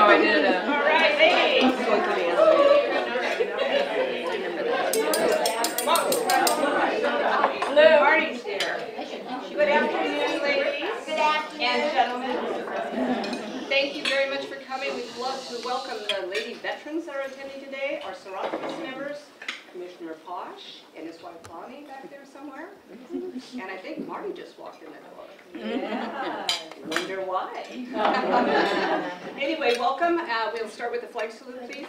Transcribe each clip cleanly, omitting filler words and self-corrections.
I did it. All right, ladies. Hello. Marty's here. Good afternoon, ladies. Good afternoon. And gentlemen. Thank you very much for coming. We'd love to welcome the lady veterans that are attending today, our Seropolis members, Commissioner Posh and his wife Bonnie back there somewhere. And I think Marty just walked in the door. Yeah. Wonder why. Anyway, welcome. We'll start with the flag salute, please.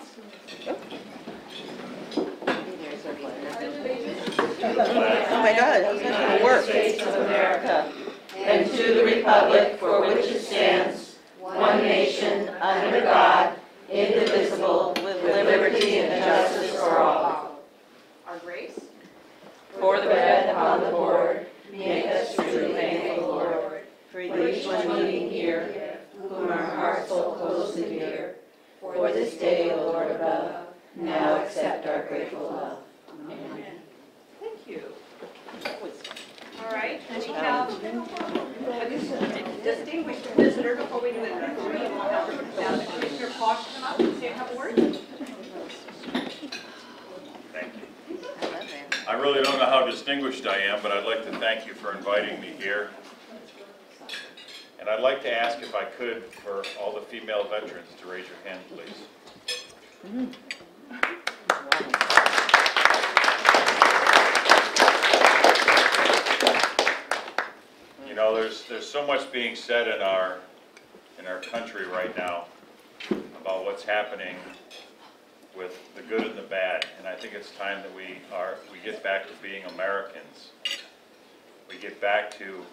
Oh my God, how's that going to work? States of America, and to the republic for which it stands, one nation, under God, indivisible, with liberty and justice for all. Our grace. For the bread upon the board, make us truly thankful, Lord, for each one meeting here, whom our hearts hold close and dear. For this day, O Lord above, now accept our grateful love. Amen. Thank you. All right, we have a distinguished visitor before we do it. Now, Commissioner Posh, come up and say a couple words. Thank you. I really don't know how distinguished I am, but I'd like to thank you for inviting me here. And I'd like to ask if I could, for all the female veterans, to raise your hand, please. You know, there's so much being said in our country right now about what's happening with the good and the bad, and I think it's time that we get back to being Americans. We get back to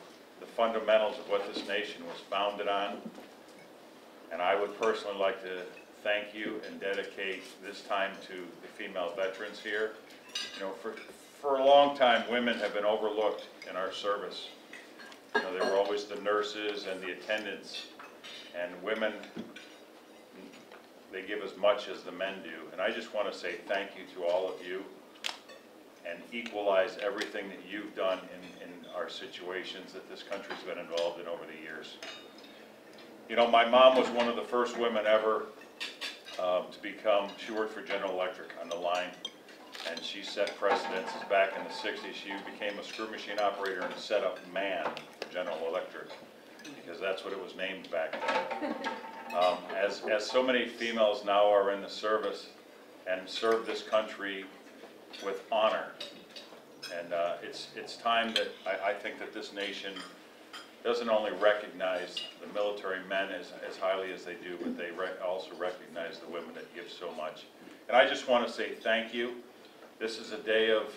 the fundamentals of what this nation was founded on, and I would personally like to thank you and dedicate this time to the female veterans here. You know, for a long time, women have been overlooked in our service. You know, they were always the nurses and the attendants, and women, they give as much as the men do. And I just want to say thank you to all of you and equalize everything that you've done in our situations that this country's been involved in over the years. You know, my mom was one of the first women ever to become, she worked for General Electric on the line, and she set precedents back in the 60s. She became a screw machine operator and setup man for General Electric, because that's what it was named back then. As so many females now are in the service and serve this country with honor, and it's time that I think that this nation doesn't only recognize the military men as highly as they do, but they also recognize the women that give so much. And I just want to say thank you. This is a day of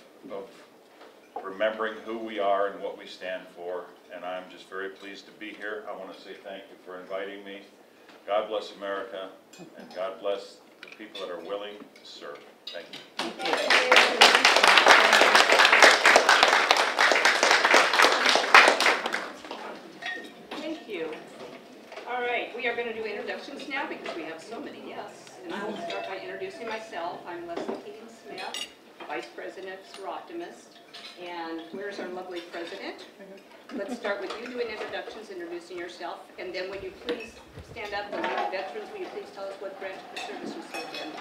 remembering who we are and what we stand for, and I'm just very pleased to be here. I want to say thank you for inviting me. God bless America, and God bless the people that are willing to serve. Thank you. Thank you. All right, we are going to do introductions now because we have so many guests. And I will start by introducing myself. I'm Leslie Keating-Smith, Vice President of Seroptimus. And where's our lovely president? Let's start with you doing introductions, introducing yourself. And then would you please stand up and the veterans, will you please tell us what branch of the service you served in?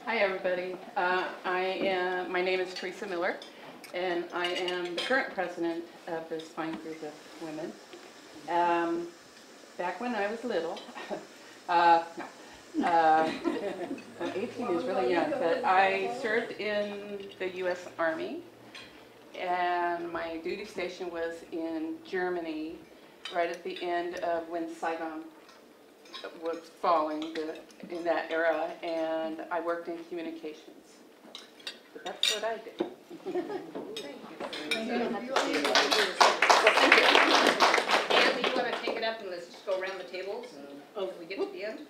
Hi, everybody. My name is Teresa Miller, and I am the current president of this fine group of women. Back when I was little, no. 18 is really young, but I served in the U.S. Army, and my duty station was in Germany right at the end of when Saigon was falling in that era, and I worked in communications. But that's what I did. Thank you. And do you want to take it up and let's just go around the tables until we get to the end?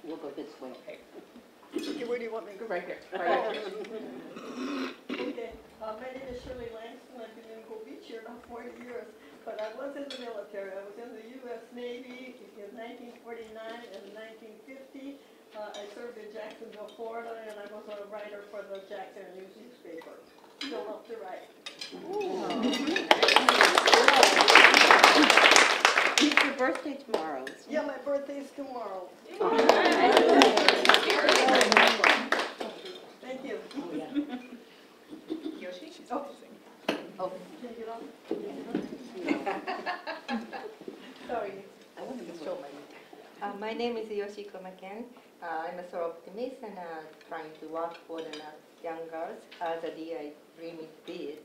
We'll go this way. Okay. Where do you want me to go? Right here. Okay, my name is Shirley Langston. I've been in Gold Beach here now 40 years, but I was in the military. I was in the U.S. Navy in 1949 and 1950. I served in Jacksonville, Florida, and I was a writer for the Jackson News newspaper. Still up to write. Keep your birthday tomorrow, isn't it? Yeah, my birthday's tomorrow. Thank you. Yoshi? Oh, Can you get off? sorry. I wanted to show my. My name is Yoshiko Maken. I'm a soul optimist and trying to work for the young girls as a DI Dreaming Beat.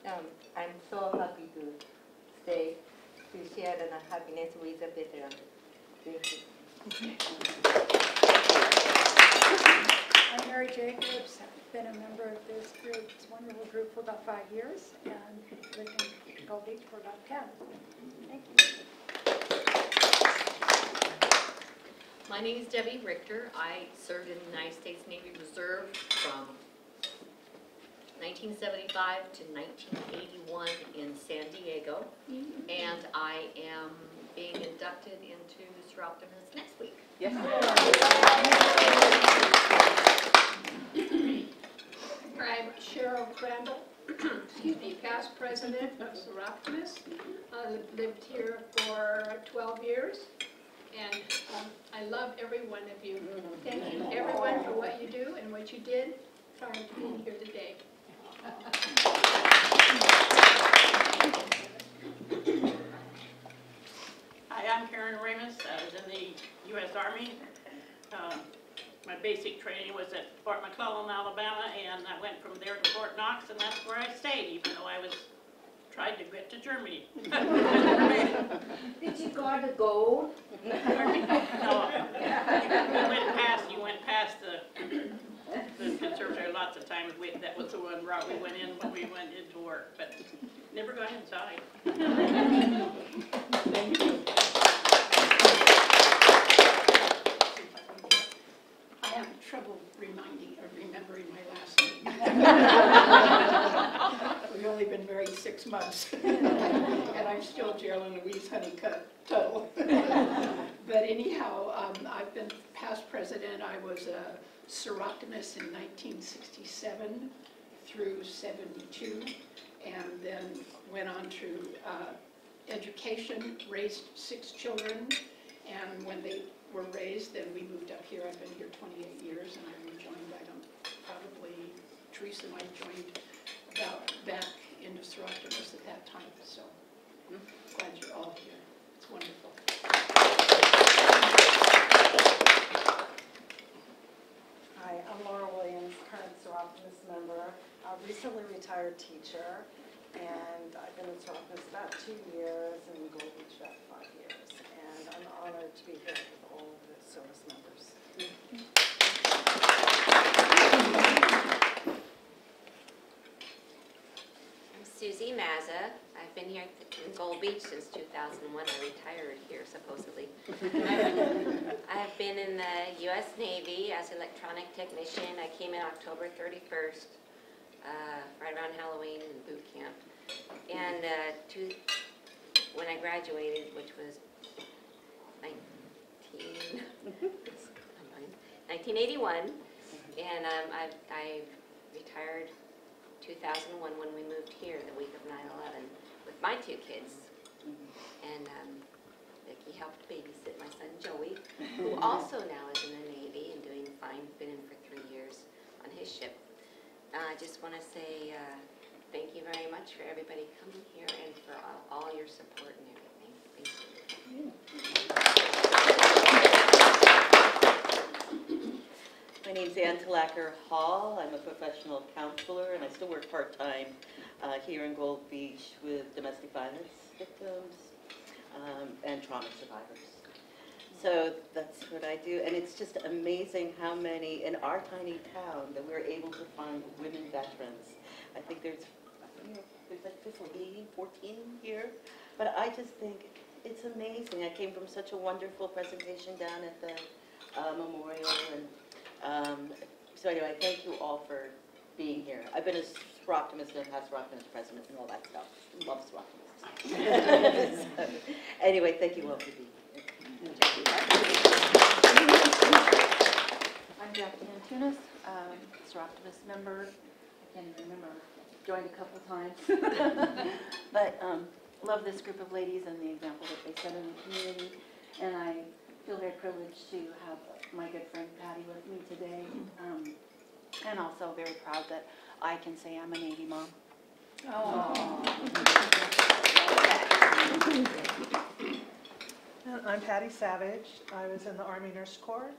I'm so happy to stay to share the happiness with the veterans. Thank you. I'm Mary Jacobs. I've been a member of this group, this wonderful group, for about 5 years, and lived in Gold Beach for about 10. Thank you. My name is Debbie Richter. I served in the United States Navy Reserve from 1975 to 1981 in San Diego, and I am being inducted into Mr. Optimist next week. Yes. I'm Cheryl Crandall, excuse me, past president of Seroptimus. Lived here for 12 years, and I love every one of you. Thank you, everyone, for what you do and what you did prior to being here today. Hi, I'm Karen Ramus. I was in the U.S. Army. My basic training was at Fort McClellan, Alabama, and I went from there to Fort Knox, and that's where I stayed, even though I was tried to get to Germany. Did you guard the gold? No, you went past the conservatory lots of times. That was the one route we went in when we went into work, but never got inside. Thank you. I have trouble remembering my last name. We've only been married 6 months, and I'm still Geraldine Louise Honeycutt-Tuttle. But anyhow, I've been past president. I was a Seroptimus in 1967 through 72, and then went on to education, raised 6 children, and when they were raised, then we moved up here. I've been here 28 years, and I rejoined, Teresa and I joined about back into Seroptimus at that time, so glad you're all here. It's wonderful. Hi, I'm Laura Williams, current Seroptimus member, a recently retired teacher, and I've been in Seroptimus about 2 years and Gold Beach about 5 years, and I'm honored to be here with all of the service members. I'm Susie Mazza. I've been here in Gold Beach since 2001. I retired here, supposedly. I've been in the U.S. Navy as electronic technician. I came in October 31st, right around Halloween and boot camp. And when I graduated, which was 1981, and I retired 2001 when we moved here the week of 9/11 with my 2 kids. And Vicki helped babysit my son Joey, who also now is in the Navy and doing fine, been in for 3 years on his ship. I just want to say thank you very much for everybody coming here and for all your support and everything. Thank you. My name's Ann Talacker Hall. I'm a professional counselor, and I still work part-time here in Gold Beach with domestic violence victims and trauma survivors. So that's what I do, and it's just amazing how many in our tiny town that we're able to find women veterans. I think there's like 14 here, but I just think it's amazing. I came from such a wonderful presentation down at the memorial, and so anyway, thank you all for being here. I've been a Seroptimist and a past Seroptimist president and all that stuff. Love Seroptimist. So, anyway, thank you all for being here. I'm Jackie Antunes, Seroptimist member. I can't even remember. Joined a couple times. But love this group of ladies and the example that they set in the community. And I feel very privileged to have my good friend Patty with me today. And also very proud that I can say I'm a Navy mom. I'm Patty Savage. I was in the Army Nurse Corps.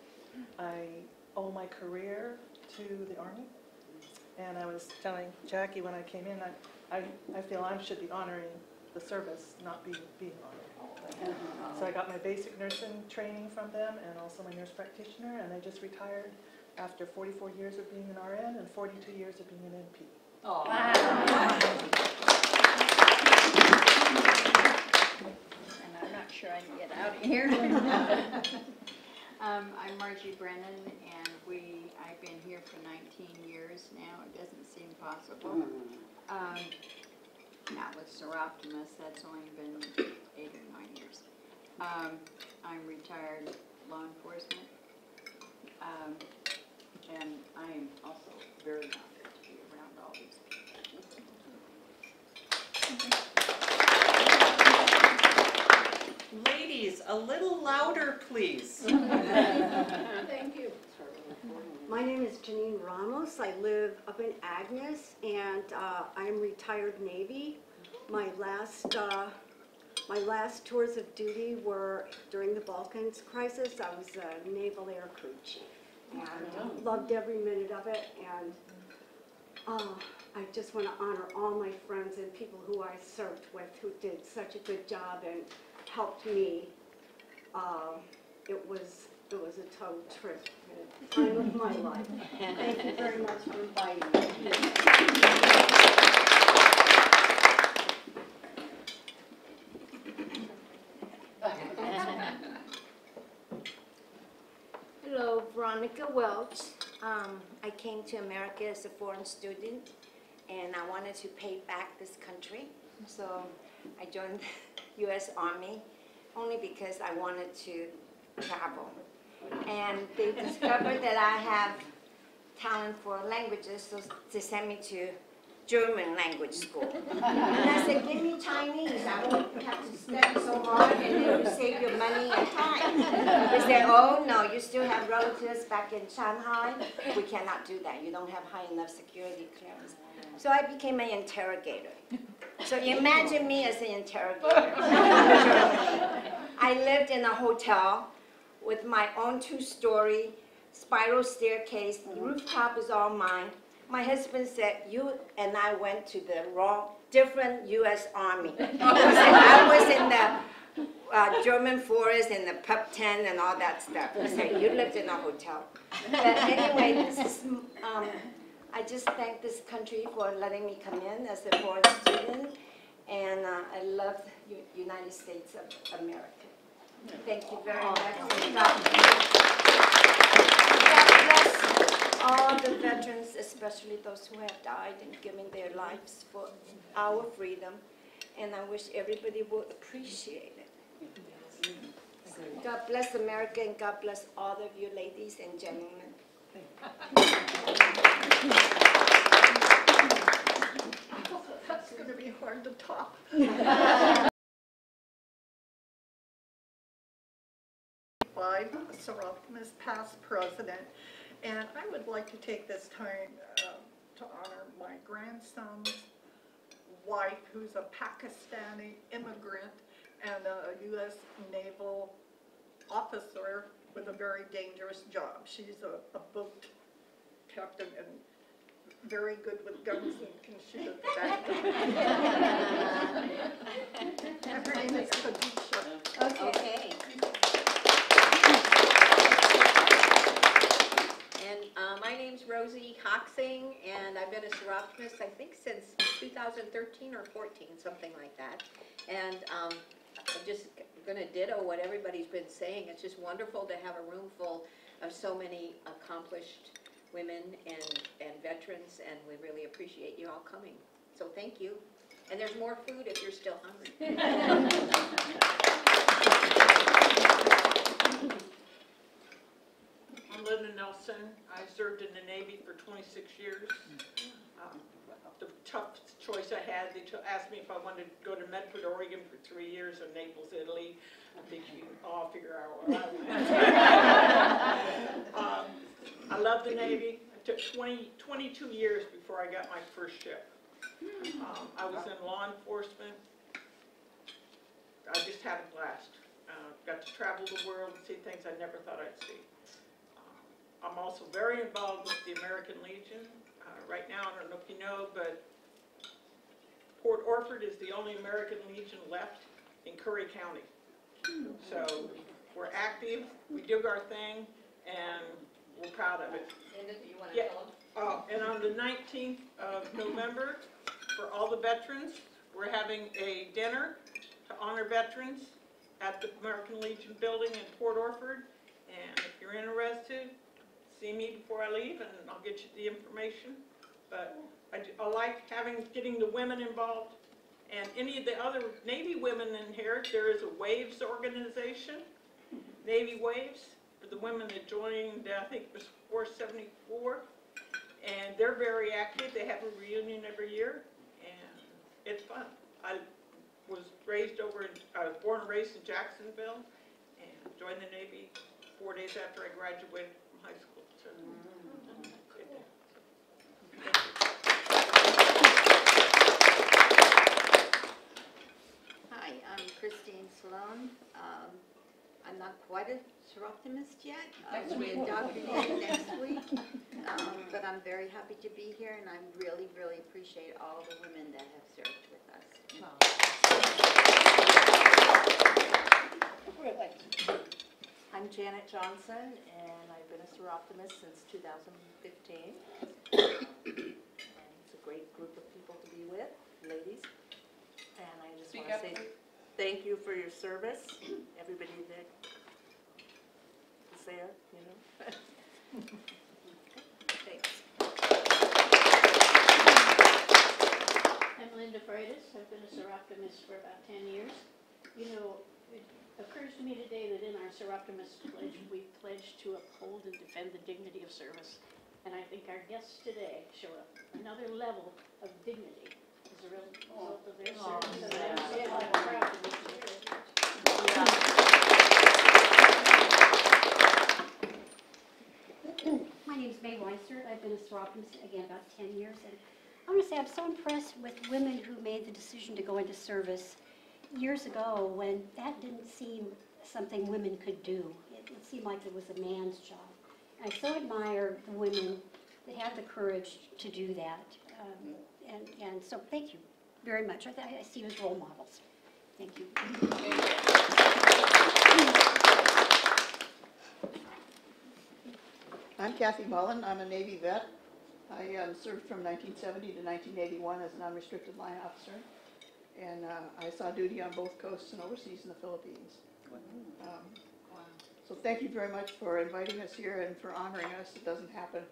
I owe my career to the Army. And I was telling Jackie when I came in, I feel I should be honoring the service, not being honored. So I got my basic nursing training from them and also my nurse practitioner, and I just retired after 44 years of being an RN and 42 years of being an NP. And I'm not sure I can get out of here. I'm Margie Brennan, and I've been here for 19 years now. It doesn't seem possible. Not with Seroptimus, that's only been 8 or 9 years. I'm retired law enforcement, and I am also very honored to be around all these people. Ladies, a little louder, please. Thank you. My name is Janine Ramos. I live up in Agnes, and I am retired Navy. My last tours of duty were during the Balkans crisis. I was a naval air crew chief, and loved every minute of it. And I just want to honor all my friends and people who I served with, who did such a good job and helped me. It was a total trip, time of my life. Thank you very much for inviting me. Hello, Veronica Welch. I came to America as a foreign student, and I wanted to pay back this country. So I joined the U.S. Army only because I wanted to travel. And they discovered that I have talent for languages, so they sent me to German language school. And I said, give me Chinese. I won't have to study so hard, and then you save your money and time. They said, oh, no, you still have relatives back in Shanghai. We cannot do that. You don't have high enough security clearance. So I became an interrogator. So imagine me as an interrogator. I lived in a hotel with my own 2-story spiral staircase. The rooftop is all mine. My husband said, you and I went to the different U.S. Army. I was in the German forest, in the pub tent and all that stuff. He said, you lived in a hotel. But anyway, I just thank this country for letting me come in as a foreign student. And I love the United States of America. Thank you very much. God bless all the veterans, especially those who have died and given their lives for our freedom. And I wish everybody would appreciate it. God bless America, and God bless all of you ladies and gentlemen. That's going to be hard to top. Seroptimus, past president, and I would like to take this time to honor my grandson's wife, who's a Pakistani immigrant and a U.S. naval officer with a very dangerous job. She's a boat captain and very good with guns and can shoot at the back. Her name is Khadijah. Okay. And my name's Rosie Hoxing, and I've been a Seroptimus, I think, since 2013 or 14, something like that. And I'm just going to ditto what everybody's been saying. It's just wonderful to have a room full of so many accomplished women and veterans, and we really appreciate you all coming. So thank you. And there's more food if you're still hungry. I'm Linda Nelson. I served in the Navy for 26 years. The tough choice I had, they asked me if I wanted to go to Medford, Oregon for 3 years or Naples, Italy. I think you can all figure out where I went. I love the Navy. It took 22 years before I got my first ship. I was in law enforcement. I just had a blast. Got to travel the world and see things I never thought I'd see. I'm also very involved with the American Legion. Right now, I don't know if you know, but Port Orford is the only American Legion left in Curry County. So we're active, we do our thing, and we're proud of it. Linda, do you want to Yeah. tell them? And on the 19th of November, for all the veterans, we're having a dinner to honor veterans at the American Legion building in Port Orford. And if you're interested, see me before I leave and I'll get you the information. But I like getting the women involved, and any of the other Navy women in here. There is a WAVES organization, Navy WAVES, for the women that joined, I think it was 474, and they're very active. They have a reunion every year, and it's fun. I was born and raised in Jacksonville, and joined the Navy 4 days after I graduated from high school. So, Hi, I'm Christine Sloan. I'm not quite a Seroptimist yet. I'll be indoctrinated next week. But I'm very happy to be here, and I really, really appreciate all the women that have served with us. I'm Janet Johnson, and I've been a Seroptimist since 2015. And it's a great group of people to be with, ladies. And I just want to say thank you for your service, everybody that is there, you know. Thanks. I'm Linda Freitas. I've been a Seroptimist for about 10 years. You know, it occurs to me today that in our Seroptimist pledge, we pledge to uphold and defend the dignity of service. And I think our guests today show another level of dignity as a result of their service. And I'm so proud to be here. My name is Mae Weiser. I've been a Seroptimist, again, about 10 years. And I want to say I'm so impressed with women who made the decision to go into service years ago when that didn't seem something women could do. It seemed like it was a man's job. I so admire the women that have the courage to do that. And so thank you very much. I see you as role models. Thank you. I'm Kathy Mullen. I'm a Navy vet. I served from 1970 to 1981 as an unrestricted line officer. And I saw duty on both coasts and overseas in the Philippines. So thank you very much for inviting us here and for honoring us. It doesn't happen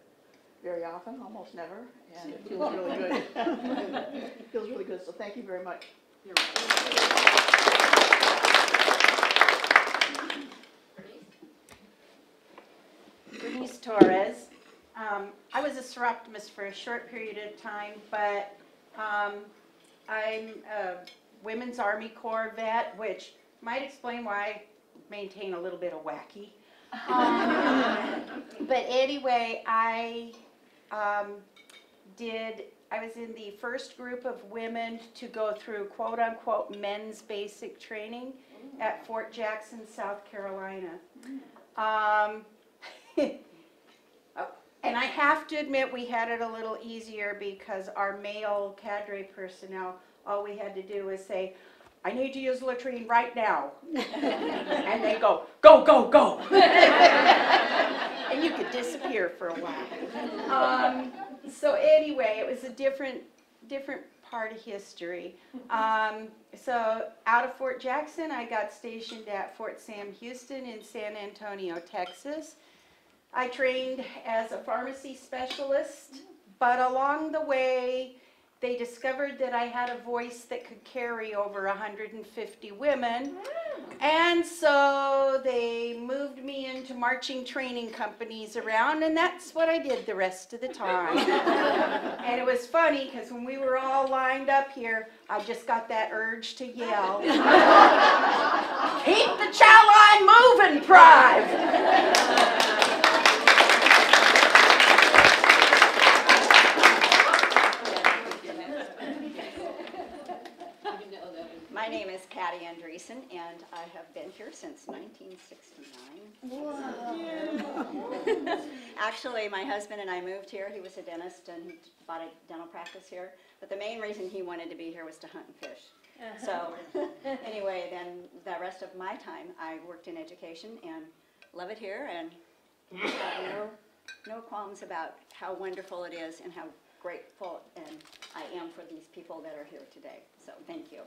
very often, almost never, and it feels really good. It feels really good, so thank you very much. You're welcome. Bernice Torres. I was a Seroptimist for a short period of time, but I'm a Women's Army Corps vet, which might explain why I maintain a little bit of wacky. But anyway, I was in the first group of women to go through quote-unquote men's basic training at Fort Jackson, South Carolina. And I have to admit we had it a little easier because our male cadre personnel, all we had to do was say, I need to use the latrine right now. And they go, go, go, go. And you could disappear for a while. So anyway, it was a different part of history. So out of Fort Jackson, I got stationed at Fort Sam Houston in San Antonio, Texas. I trained as a pharmacy specialist, but along the way, they discovered that I had a voice that could carry over 150 women, and so they moved me into marching training companies around, and that's what I did the rest of the time. And it was funny, because when we were all lined up here, I just got that urge to yell, "Keep the chow line moving, Prive!" My name is Patty Andreessen, and I have been here since 1969. Actually, my husband and I moved here. He was a dentist, and he bought a dental practice here. But the main reason he wanted to be here was to hunt and fish. So anyway, then the rest of my time, I worked in education and love it here, and have no qualms about how wonderful it is and how grateful and I am for these people that are here today. So thank you.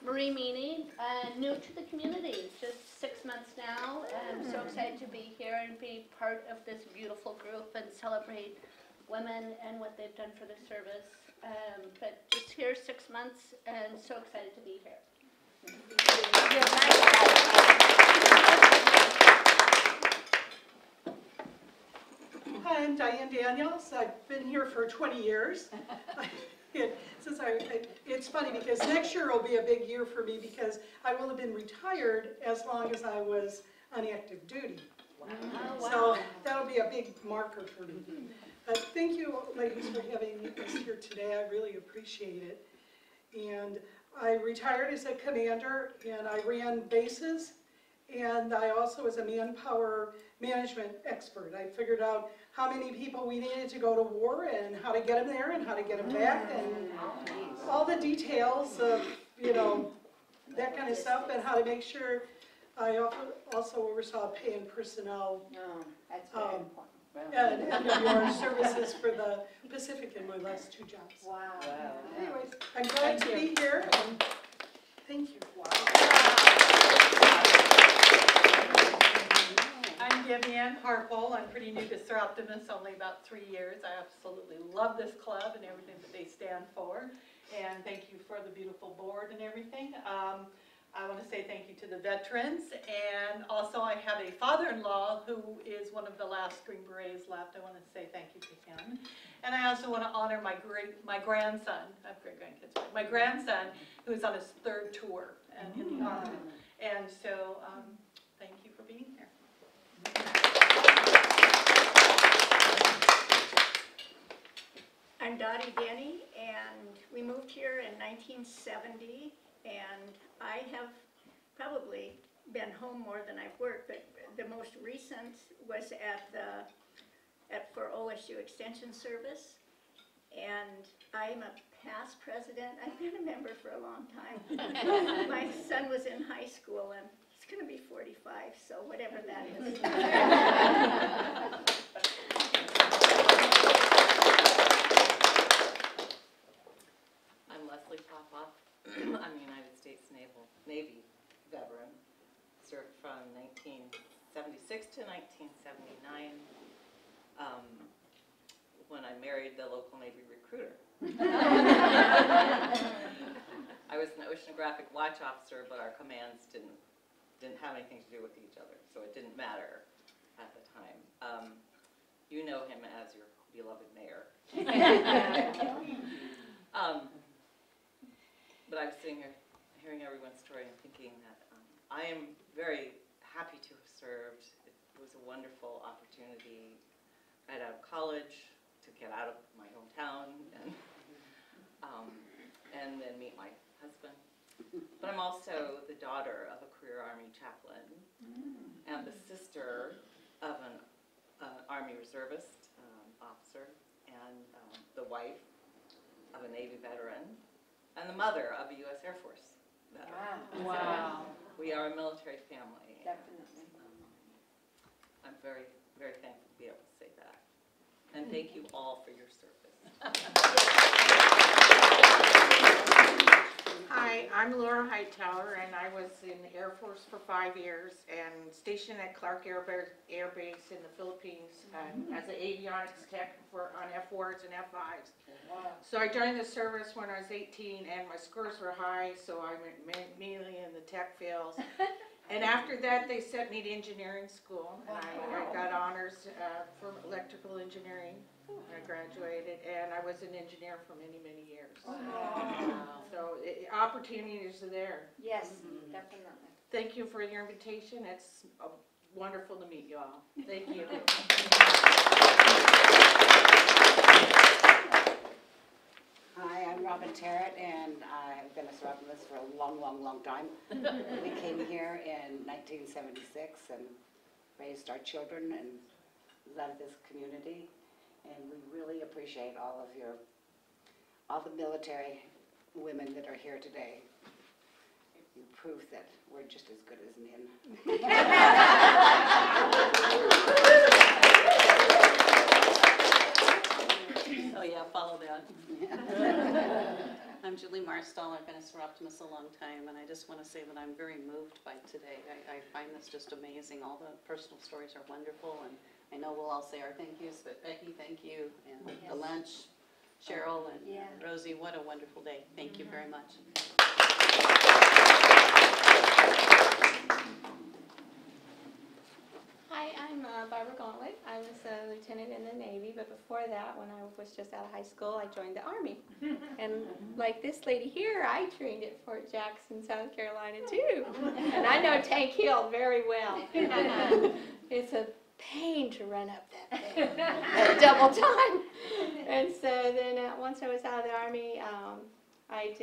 Marie Meany, new to the community, just 6 months now. I'm so excited to be here and be part of this beautiful group and celebrate women and what they've done for the service. But just here 6 months and so excited to be here. Hi, I'm Diane Daniels. I've been here for 20 years. It's funny because next year will be a big year for me because I will have been retired as long as I was on active duty. Wow. So that'll be a big marker for me. Thank you, ladies, for having us here today. I really appreciate it. And I retired as a commander, and I ran bases, and I also was a manpower management expert. I figured out how many people we needed to go to war and how to get them there and how to get them back and all the details of, you know, that kind of stuff, and how to make sure. I also oversaw pay and personnel and MWR services for the Pacific in my last 2 jobs. Wow. Anyways, I'm glad to be here, and thank you. I'm Debbie-Ann Harpole. I'm pretty new to Seroptimus, only about 3 years. I absolutely love this club and everything that they stand for. And thank you for the beautiful board and everything. I want to say thank you to the veterans, and also I have a father-in-law who is one of the last Green Berets left. I want to say thank you to him. And I also want to honor my grandson, I have great-grandkids, my grandson, who is on his 3rd tour and in the Army. And so thank you for being here. I'm Dottie Denny, and we moved here in 1970, and I have probably been home more than I've worked, but the most recent was for OSU Extension Service, and I'm a past president. I've been a member for a long time. My son was in high school, and he's going to be 45, so whatever that is. I'm Leslie Popoff. I'm a United States Navy veteran. Served from 1976 to 1979 when I married the local Navy recruiter. I was an oceanographic watch officer, but our commands didn't have anything to do with each other, so it didn't matter at the time. You know him as your beloved mayor. But I was sitting here hearing everyone's story and thinking that I am very happy to have served. It was a wonderful opportunity right out of college to get out of my hometown and then meet my husband. But I'm also the daughter of a career Army chaplain and the sister of an Army reservist officer and the wife of a Navy veteran and the mother of a U.S. Air Force veteran. Wow. So we are a military family. Definitely. I'm very, very thankful to be able to say that. And thank you all for your service. Hi, I'm Laura Hightower, and I was in the Air Force for 5 years and stationed at Clark Air Base in the Philippines as an avionics tech on F-4s and F-5s. So I joined the service when I was 18, and my scores were high, so I went mainly in the tech fields. And after that, they sent me to engineering school, and I got honors for electrical engineering. I graduated, and I was an engineer for many, many years. So opportunities are there. Yes, definitely. Thank you for your invitation. It's wonderful to meet you all. Thank you. Hi, I'm Robin Terrett, and I have been a Seroptimist for a long, long, long time. We came here in 1976 and raised our children and love this community. And we really appreciate all the military women that are here today. You prove that we're just as good as men. Oh yeah, follow that. I'm Julie Marstall. I've been a Seroptimist a long time, and I just want to say that I'm very moved by today. I find this just amazing. All the personal stories are wonderful, and I know we'll all say our thank yous, but Becky, thank you, and the lunch, Cheryl and Rosie, what a wonderful day. Thank you very much. Hi, I'm Barbara Gauntlet. I was a lieutenant in the Navy, but before that, when I was just out of high school, I joined the Army. And like this lady here, I trained at Fort Jackson, South Carolina, too. And I know Tank Hill very well. It's a pain to run up that thing at double time. And so then once I was out of the Army, I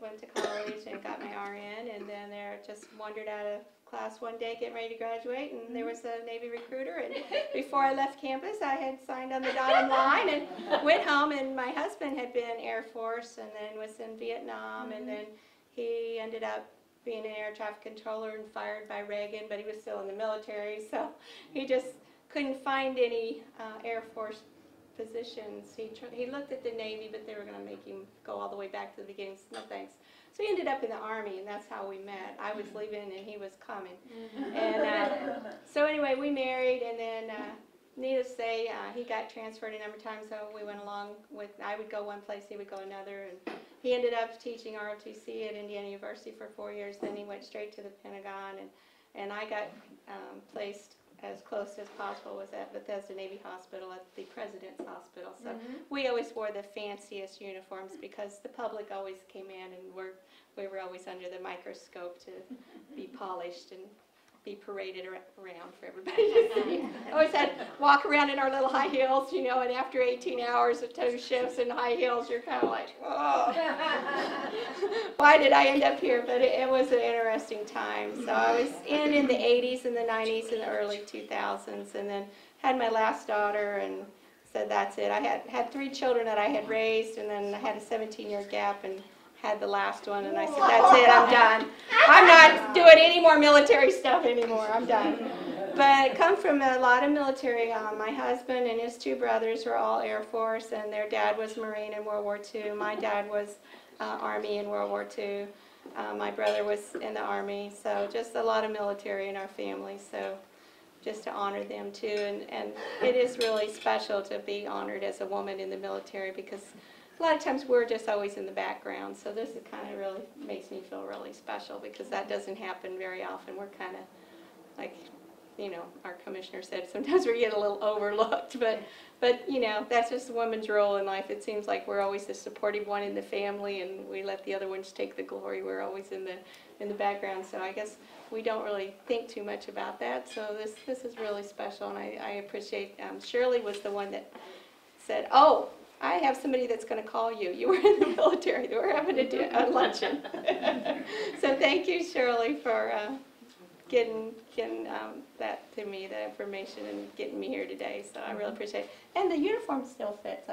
went to college and got my RN, and then there just wandered out of class one day getting ready to graduate, and there was a Navy recruiter, and before I left campus I had signed on the dotted line and went home, and my husband had been Air Force and then was in Vietnam, and then he ended up being an air traffic controller and fired by Reagan, but he was still in the military, so he just couldn't find any Air Force positions. He looked at the Navy, but they were going to make him go all the way back to the beginning. No thanks. So he ended up in the Army, and that's how we met. I was leaving, and he was coming. And so anyway, we married, and then needless to say, he got transferred a number of times, so we went along with, I would go one place, he would go another, and he ended up teaching ROTC at Indiana University for 4 years. Then he went straight to the Pentagon, and I got placed as close as possible was at Bethesda Navy Hospital, at the President's Hospital. So we always wore the fanciest uniforms because the public always came in, and we were always under the microscope to be polished and be paraded around for everybody to see. Always had to walk around in our little high heels, you know, and after 18 hours of 2 shifts in high heels, you're kind of like, oh, why did I end up here? But it was an interesting time. So I was in the 80s and the 90s and the early 2000s, and then had my last daughter and said that's it. I had 3 children that I had raised, and then I had a 17-year gap and had the last one, and I said, that's it, I'm done. I'm not doing any more military stuff anymore, I'm done. But come from a lot of military. My husband and his 2 brothers were all Air Force, and their dad was Marine in World War II. My dad was Army in World War II. My brother was in the Army, so just a lot of military in our family, so just to honor them too. And it is really special to be honored as a woman in the military, because a lot of times we're just always in the background, so this is kind of really makes me feel really special, because that doesn't happen very often. We're kind of like, you know, our commissioner said, sometimes we get a little overlooked, but you know, that's just a woman's role in life. It seems like we're always the supportive one in the family, and we let the other ones take the glory. We're always in the background, so I guess we don't really think too much about that. So this is really special, and I appreciate. Shirley was the one that said, "Oh, I have somebody that's going to call you. You were in the military. We're having a luncheon." So thank you, Shirley, for getting that to me, the information, and getting me here today. So I really appreciate it. And the uniform still fits.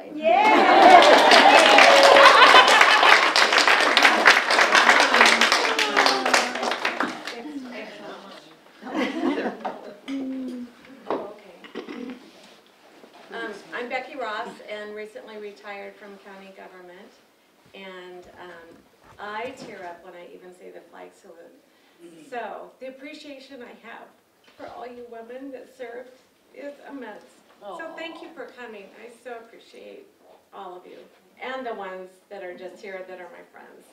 I'm Becky Ross, and recently retired from county government, and I tear up when I even say the flag salute. So the appreciation I have for all you women that served is immense. So thank you for coming. I so appreciate all of you and the ones that are just here that are my friends.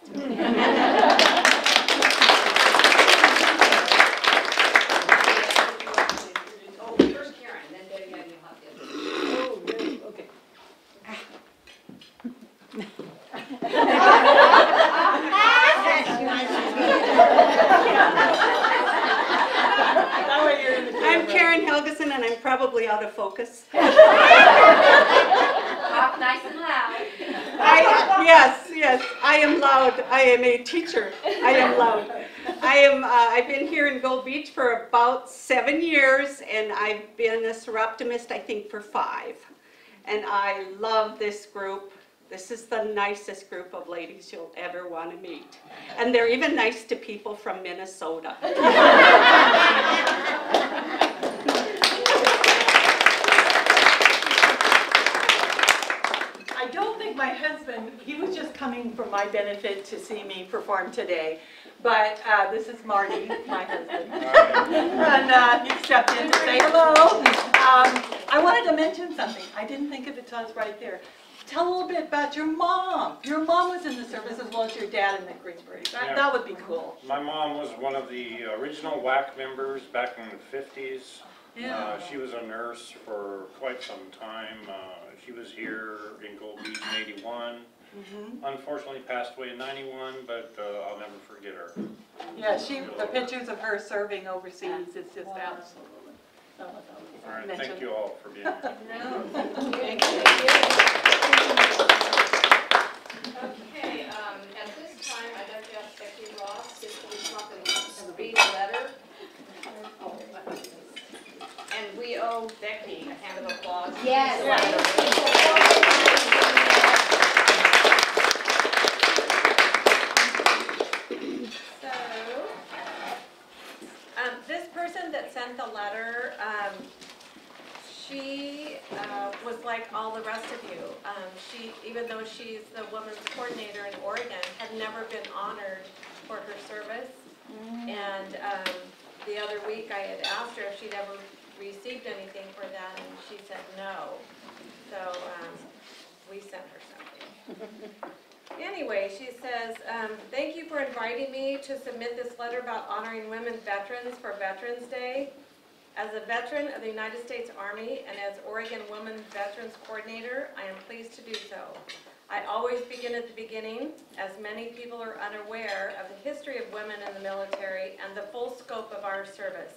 Oh, first Karen, then Debbie, and you have to. Oh, really? Okay. I'm Karen Helgeson, and I'm probably out of focus. Talk nice and loud. Yes, I am loud. I am a teacher. I am loud. I've been here in Gold Beach for about 7 years, and I've been a Seroptimist, I think, for 5. And I love this group. This is the nicest group of ladies you'll ever want to meet. And they're even nice to people from Minnesota. I don't think my husband, he was just coming for my benefit to see me perform today. But this is Marty, my husband. And he stepped in to say hello. I wanted to mention something. I didn't think of it till I was right there. Tell a little bit about your mom. Your mom was in the service as well as your dad in the Green Berets. That would be cool. My mom was one of the original WAC members back in the 50s. Yeah. She was a nurse for quite some time. She was here in Gold Beach in 81. Unfortunately passed away in 91, but I'll never forget her. Yeah, the pictures of her serving overseas is just absolutely. All right, thank you all for being here. Thank you. Okay, at this time, I'd like to ask Becky Ross to please come and read a letter. And we owe Becky a hand of applause. Yes. This person that sent the letter, she was like all the rest of you. Even though she's the women's coordinator in Oregon, had never been honored for her service. And the other week I had asked her if she'd ever received anything for that, and she said no. So we sent her something. Anyway, she says, thank you for inviting me to submit this letter about honoring women veterans for Veterans Day. As a veteran of the United States Army and as Oregon Women Veterans Coordinator, I am pleased to do so. I always begin at the beginning, as many people are unaware of the history of women in the military and the full scope of our service.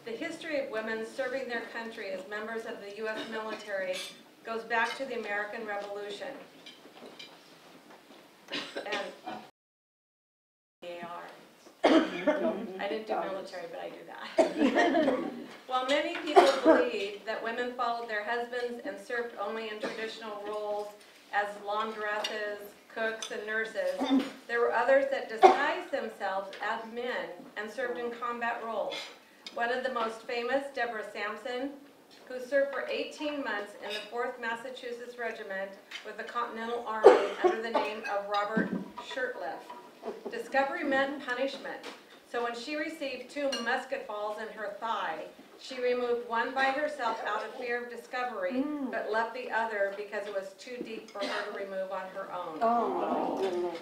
The history of women serving their country as members of the U.S. military goes back to the American Revolution. And I didn't do military, but I do that. While many people believe that women followed their husbands and served only in traditional roles as laundresses, cooks, and nurses, there were others that disguised themselves as men and served in combat roles. One of the most famous, Deborah Sampson, who served for 18 months in the 4th Massachusetts Regiment with the Continental Army under the name of Robert Shurtleff. Discovery meant punishment, so when she received 2 musket balls in her thigh, she removed one by herself out of fear of discovery, but left the other because it was too deep for her to remove on her own.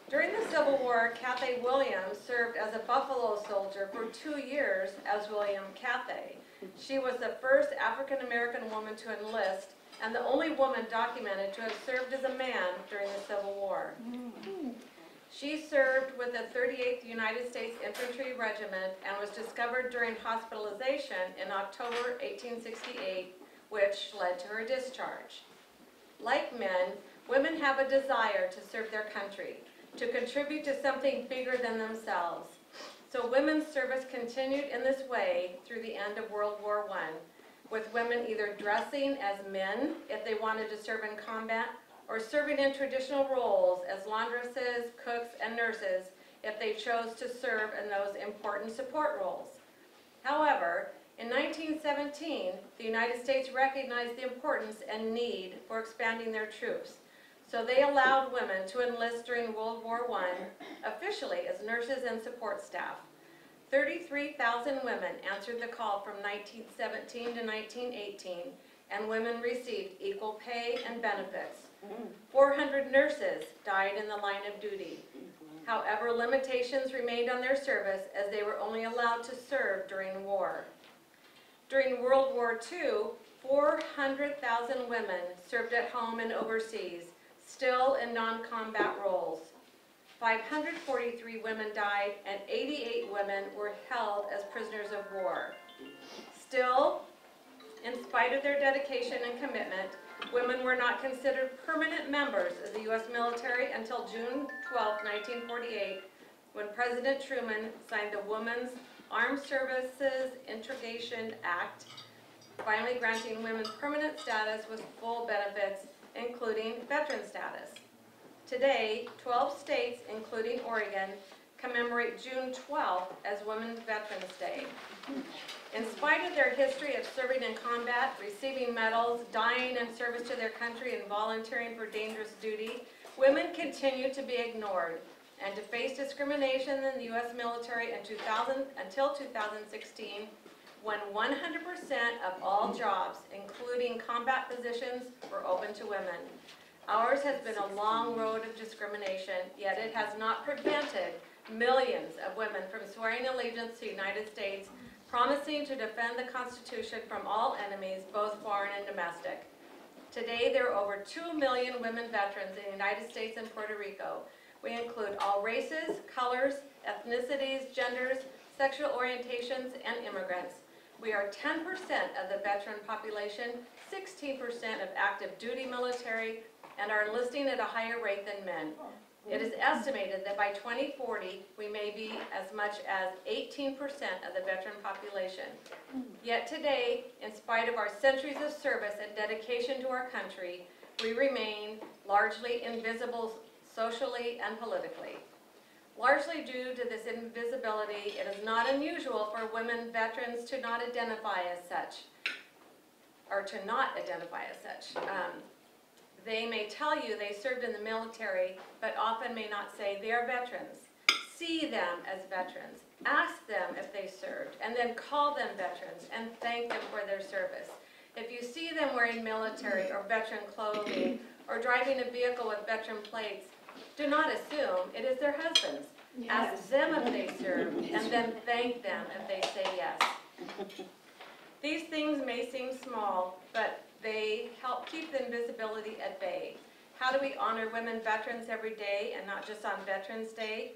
During the Civil War, Cathay Williams served as a Buffalo soldier for 2 years as William Cathay. She was the first African-American woman to enlist and the only woman documented to have served as a man during the Civil War. She served with the 38th United States Infantry Regiment and was discovered during hospitalization in October 1868, which led to her discharge. Like men, women have a desire to serve their country, to contribute to something bigger than themselves. So women's service continued in this way through the end of World War I, with women either dressing as men if they wanted to serve in combat, or serving in traditional roles as laundresses, cooks, and nurses if they chose to serve in those important support roles. However, in 1917, the United States recognized the importance and need for expanding their troops. So they allowed women to enlist during World War I officially as nurses and support staff. 33,000 women answered the call from 1917 to 1918, and women received equal pay and benefits. 400 nurses died in the line of duty. However, limitations remained on their service as they were only allowed to serve during war. During World War II, 400,000 women served at home and overseas, still in non-combat roles. 543 women died and 88 women were held as prisoners of war. Still, in spite of their dedication and commitment, women were not considered permanent members of the U.S. military until June 12, 1948, when President Truman signed the Women's Armed Services Integration Act, finally granting women permanent status with full benefits, including veteran status. Today, 12 states, including Oregon, commemorate June 12th as Women's Veterans Day. In spite of their history of serving in combat, receiving medals, dying in service to their country, and volunteering for dangerous duty, women continue to be ignored and to face discrimination in the U.S. military until 2016, when 100% of all jobs, including combat positions, were open to women. Ours has been a long road of discrimination, yet it has not prevented millions of women from swearing allegiance to the United States, promising to defend the Constitution from all enemies, both foreign and domestic. Today, there are over 2 million women veterans in the United States and Puerto Rico. We include all races, colors, ethnicities, genders, sexual orientations, and immigrants. We are 10% of the veteran population, 16% of active duty military, and are enlisting at a higher rate than men. It is estimated that by 2040, we may be as much as 18% of the veteran population. Yet today, in spite of our centuries of service and dedication to our country, we remain largely invisible socially and politically. Largely due to this invisibility, it is not unusual for women veterans to not identify as such, or to not identify as such. They may tell you they served in the military, but often may not say they are veterans. See them as veterans. Ask them if they served, and then call them veterans and thank them for their service. If you see them wearing military or veteran clothing or driving a vehicle with veteran plates, do not assume it is their husbands. Ask them if they served, and then thank them if they say yes. These things may seem small, but they help keep the invisibility at bay. How do we honor women veterans every day and not just on Veterans Day?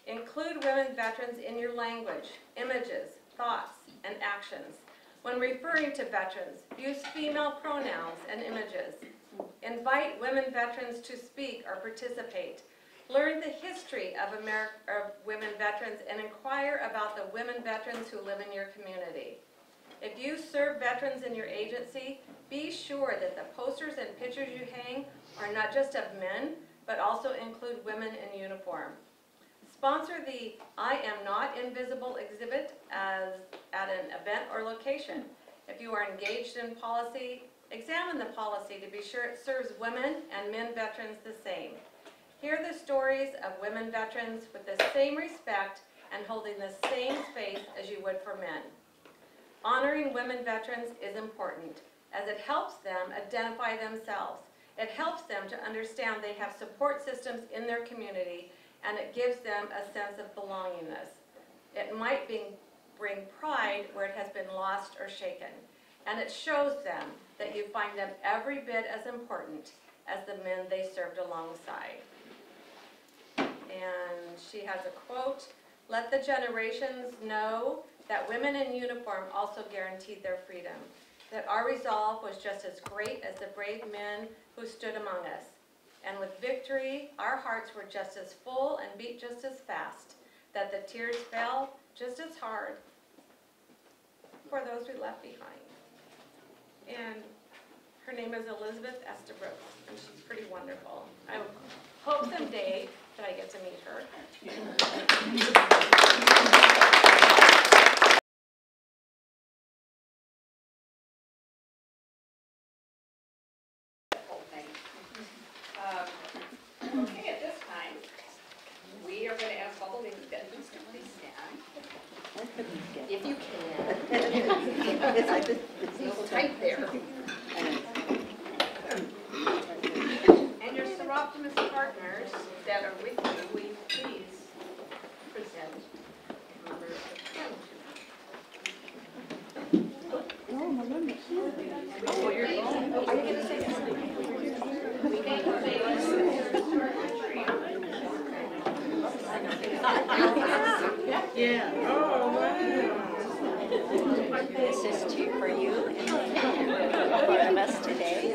Include women veterans in your language, images, thoughts, and actions. When referring to veterans, use female pronouns and images. Invite women veterans to speak or participate. Learn the history of women veterans and inquire about the women veterans who live in your community. If you serve veterans in your agency, be sure that the posters and pictures you hang are not just of men, but also include women in uniform. Sponsor the I Am Not Invisible exhibit at an event or location. If you are engaged in policy, examine the policy to be sure it serves women and men veterans the same. Hear the stories of women veterans with the same respect and holding the same space as you would for men. Honoring women veterans is important, as it helps them identify themselves. It helps them to understand they have support systems in their community, and it gives them a sense of belongingness. It might bring pride where it has been lost or shaken, and it shows them that you find them every bit as important as the men they served alongside. And she has a quote, "Let the generations know that women in uniform also guaranteed their freedom, that our resolve was just as great as the brave men who stood among us. And with victory, our hearts were just as full and beat just as fast, that the tears fell just as hard for those we left behind." And her name is Elizabeth Estabrook, and she's pretty wonderful. I hope someday that I get to meet her. It's like this. It's a little tight there. And your Seroptimus partners that are with you, will you please present members of the Oh, my goodness. Oh, you're, are you going to say something? We need to make Yeah. Oh, wow. This is two for you and part of us today.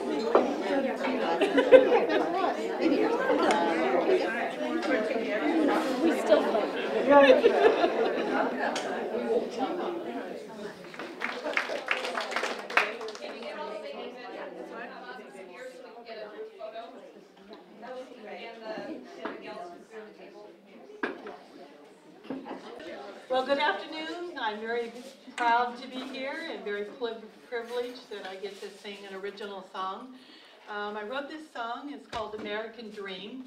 We still Well, good afternoon. I'm very proud to be here and very privileged that I get to sing an original song. I wrote this song. It's called American Dream.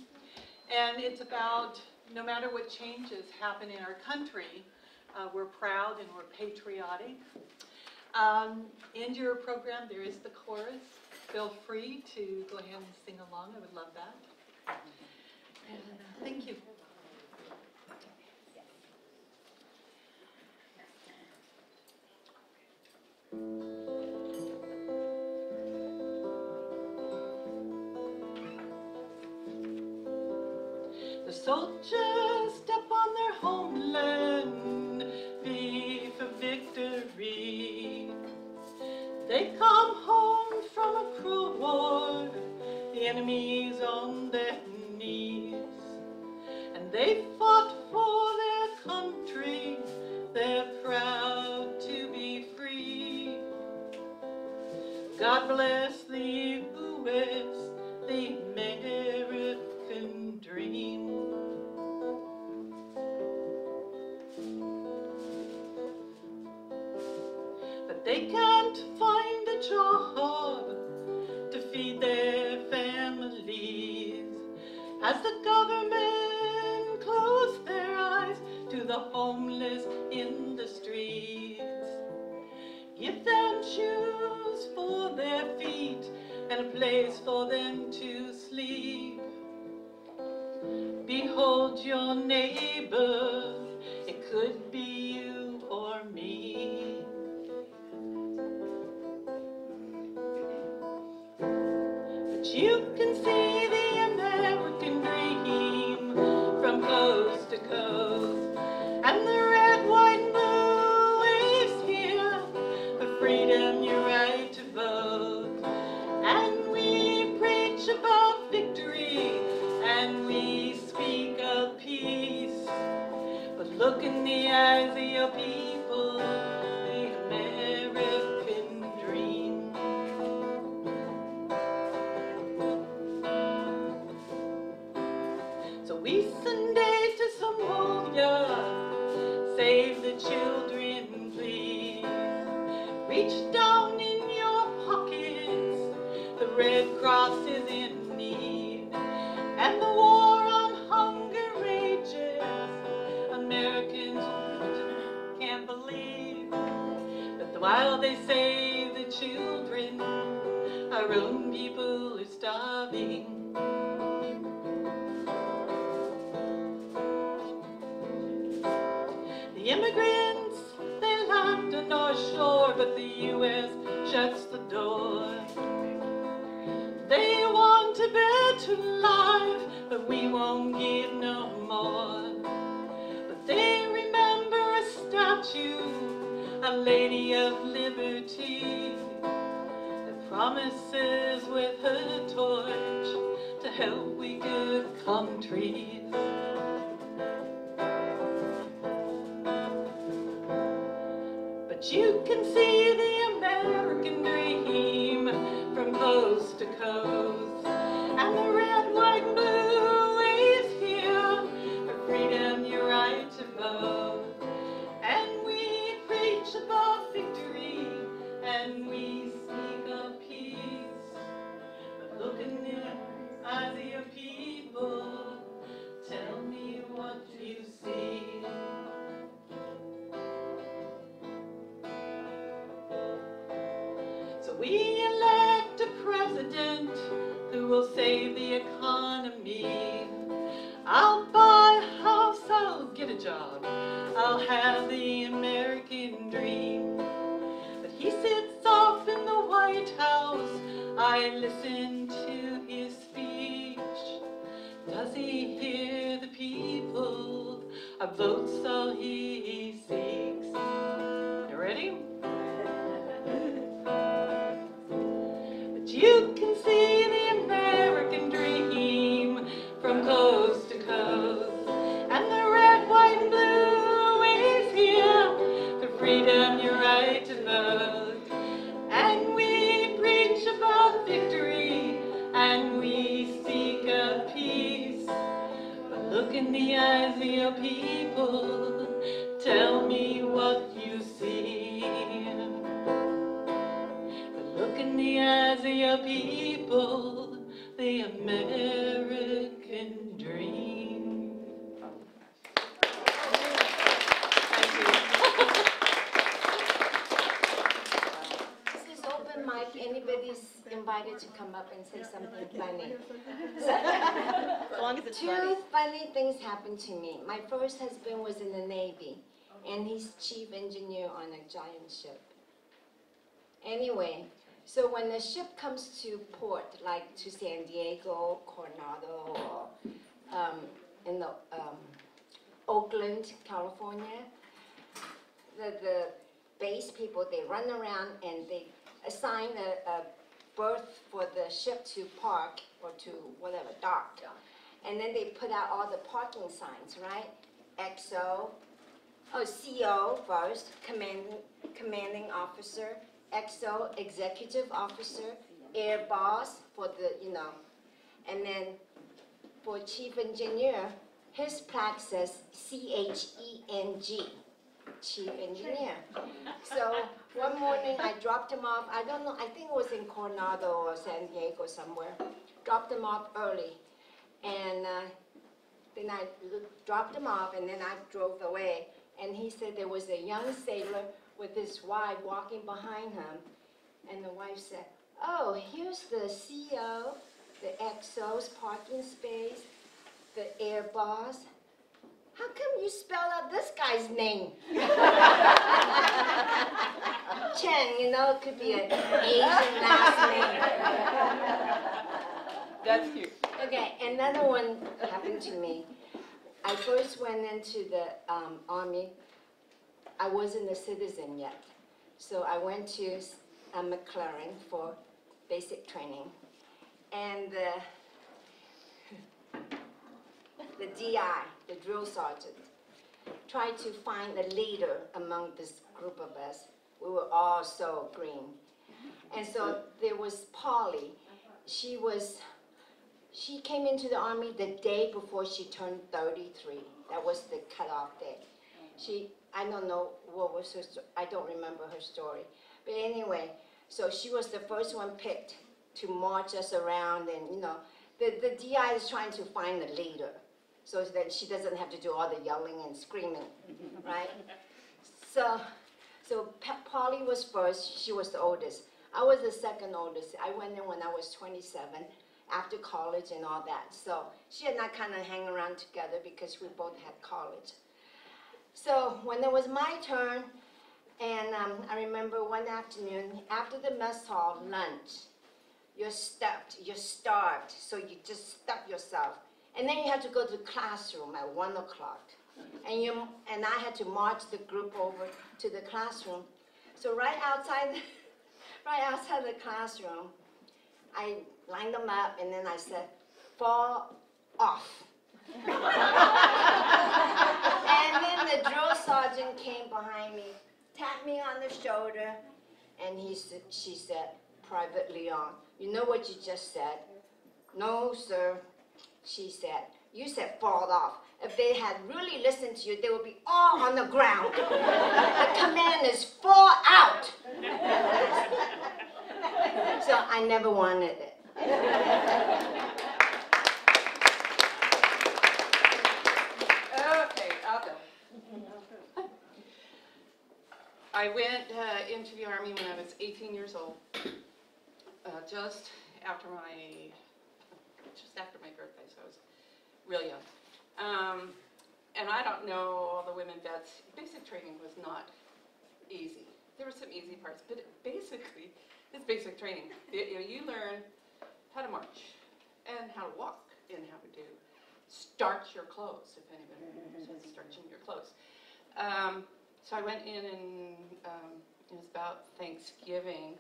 And it's about no matter what changes happen in our country, we're proud and we're patriotic. In your program, there is the chorus. Feel free to go ahead and sing along. I would love that. And thank you. The soldiers step on their homeland, be for victory. They come home from a cruel war, the enemy's on their knees. And they fought for their country, they're proud to be free. God bless the U.S., the American dream. But they can't find a job to feed their families as the government closed their eyes to the homeless in the streets. Give them shoes for their feet and a place for them to sleep. Behold your neighbor, it could be you or me. But you can see the American dream from coast to coast, and the red, white, and blue waves here for freedom, your right to vote. And we preach about victory, and we speak of peace. But look in the eyes of your people, the American dream. So we send aid to Somalia, save the children, please. Reach down in your pockets, the Red Cross is in need. And the war on hunger rages, Americans can't believe that while they save the children, our own people are starving. The immigrants, they land on our shore, but the U.S. shuts the door. They want a better life, but we won't give no more. But they remember a statue, a lady of liberty, that promises with her torch to help we good countries. But you can see the American dream from coast to coast, and the red, white, and blue waves here for freedom, your right to vote. And we preach about victory, and we speak of peace. But look in the eyes of your people, tell me what you see. we elect a president who will save the economy. I'll buy a house, I'll get a job, I'll have the American dream. But he sits off in the White House, I listen to his speech. Does he hear the people? Our vote's all he seeks. You ready? But you can see the American dream from coast to coast. And the red, white, and blue is here. For freedom, your right to vote. And we preach about victory. And we speak of peace. But look in the eyes of your people. Tell me what you see. But look in the eyes of your people. The American dream. Thank you. This is open mic, anybody's invited to come up and say something funny. As long as it's Two funny things happened to me. My first husband was in the Navy, and he's chief engineer on a giant ship. Anyway, so when the ship comes to port, like to San Diego, Coronado, or in the Oakland, California, the base people, they run around and they assign a berth for the ship to park or to whatever, dock. And then they put out all the parking signs, right? XO, CO first, commanding officer, XO, executive officer, air boss for the, and then for chief engineer, his plaque says CHENG, chief engineer. So one morning I dropped him off, I don't know, I think it was in Coronado or San Diego somewhere. Dropped him off early. And then I dropped him off and then I drove away. And he said there was a young sailor with his wife walking behind him. And the wife said, oh, here's the CO, the XO's parking space, the air boss. How come you spell out this guy's name? Chen, it could be an Asian last name. That's cute. Okay, another one happened to me. I first went into the Army. I wasn't a citizen yet. So I went to McLaren for basic training. And the DI, the drill sergeant, tried to find a leader among this group of us. We were all so green. And so there was Polly. She came into the Army the day before she turned 33. That was the cutoff day. I don't know what was her story. I don't remember her story. But anyway, so she was the first one picked to march us around, and the DI is trying to find a leader so that she doesn't have to do all the yelling and screaming, right? So Polly was first. She was the oldest. I was the second oldest. I went in when I was 27. After college and all that. So she and I kind of hang around together because we both had college. So when it was my turn, and I remember one afternoon, after the mess hall lunch, you're stuffed, you're starved, so you just stuff yourself. And then you have to go to the classroom at 1 o'clock. And I had to march the group over to the classroom. So right outside the classroom, I lined them up, and then I said, fall off. And then the drill sergeant came behind me, tapped me on the shoulder, and she said, Private Leon, you know what you just said? No, sir, she said. You said fall off. If they had really listened to you, they would be all on the ground. The command is fall out. So I never wanted it. Okay, I'll go. I went into the Army when I was 18 years old. just after my birthday, so I was real young. And I don't know all the women vets. Basic training was not easy. There were some easy parts, but basically, it's basic training. You learn how to march and how to walk and how to starch your clothes, if anybody knows starching your clothes. So I went in and it was about Thanksgiving,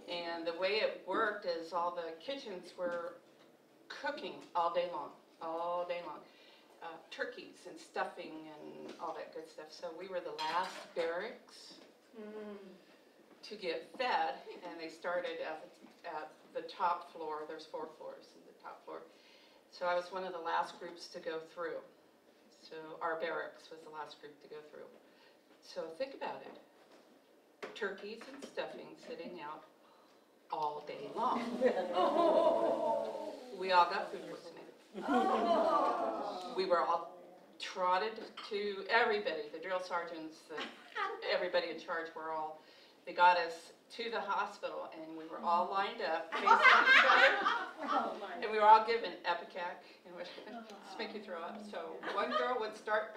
and the way it worked is all the kitchens were cooking all day long. Turkeys and stuffing and all that good stuff. So we were the last barracks to get fed, and they started at the top floor. There's 4 floors in the top floor. So I was one of the last groups to go through. So our barracks was the last group to go through. So think about it. Turkeys and stuffing sitting out all day long. We all got food poisoning. We were all trotted to everybody, the drill sergeants, everybody in charge they got us to the hospital, and we were all lined up facing each other, and we were all given Epicac, and would just make you throw up. So one girl would start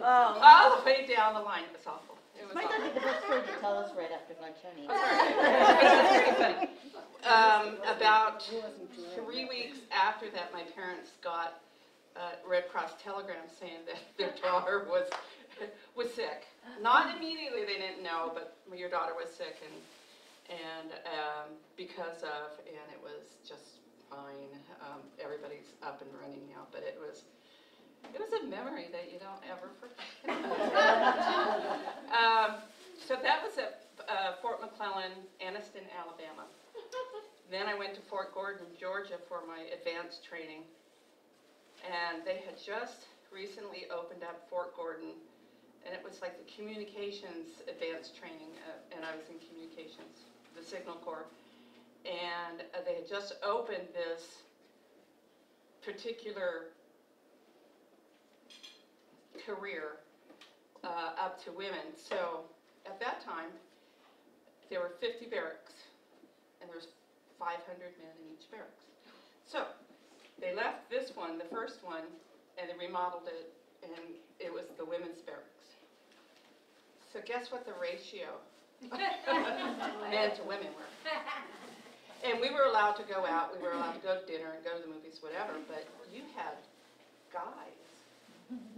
all the way down the line. It was awful. It was Might awful. not be the best story to tell us right after lunch, honey. That's pretty funny. About 3 weeks after that, my parents got a Red Cross telegram saying that their daughter was sick. Not immediately, they didn't know, but your daughter was sick, and because of, and it was just fine. Everybody's up and running now, but it was a memory that you don't ever forget. So that was at Fort McClellan, Anniston, Alabama. Then I went to Fort Gordon, Georgia for my advanced training. And they had just recently opened up Fort Gordon, and it was like the communications advanced training, and I was in communications, the Signal Corps. And they had just opened this particular career up to women. So at that time, there were 50 barracks, and there was 500 men in each barracks. So they left this one, the first one, and they remodeled it, and it was the women's barracks. So guess what the ratio men to women were? And we were allowed to go out, we were allowed to go to dinner and go to the movies, whatever, but you had guys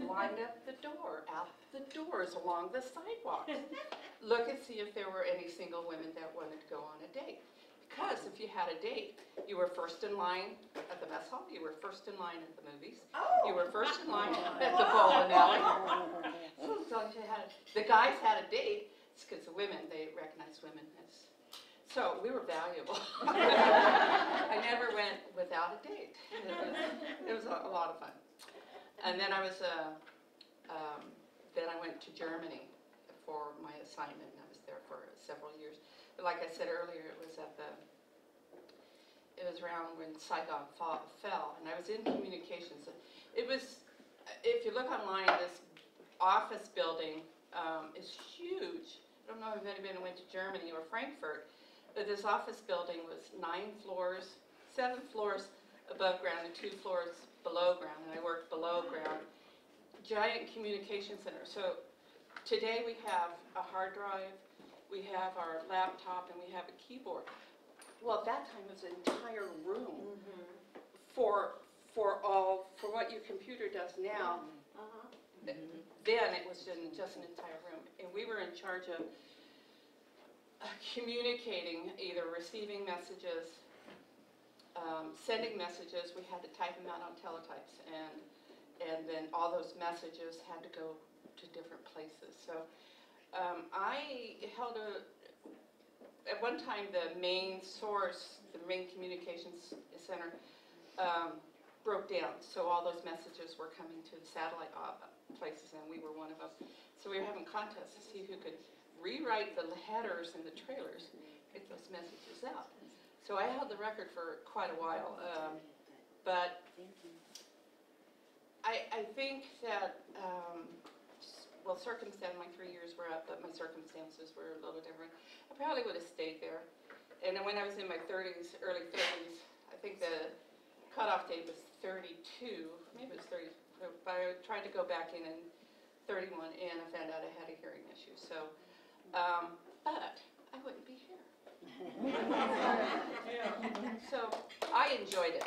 lined up the door, out the doors along the sidewalks. Look and see if there were any single women that wanted to go on a date. Because if you had a date, you were first in line at the mess hall, you were first in line at the movies, you were first in line at the bowling alley. So the guys had a date, it's because the women, they recognized women as, so we were valuable. I never went without a date. It was a lot of fun. And then I was, then I went to Germany for my assignment, and I was there for several years. But like I said earlier, it was around when Saigon fell, and I was in communications. It was, if you look online, this office building is huge. I don't know if anybody went to Germany or Frankfurt, but this office building was 9 floors, 7 floors above ground and 2 floors below ground, and I worked below ground. Giant communication center. So today we have a hard drive, we have our laptop, and we have a keyboard. Well, at that time it was an entire room for what your computer does now. Then it was just an entire room, and we were in charge of communicating, either receiving messages, sending messages. We had to type them out on teletypes, and then all those messages had to go to different places. So I held at one time the main source, the main communications center, broke down. So all those messages were coming to the satellite places, and we were one of them. So we were having contests to see who could rewrite the headers and the trailers, get those messages out. So I held the record for quite a while, but I think that, well, my 3 years were up, but my circumstances were a little different. I probably would have stayed there. And then when I was in my 30s, early 30s, I think the cutoff date was 32, maybe it was 30, but I tried to go back in 31 and I found out I had a hearing issue. So, but I wouldn't be here. So I enjoyed it.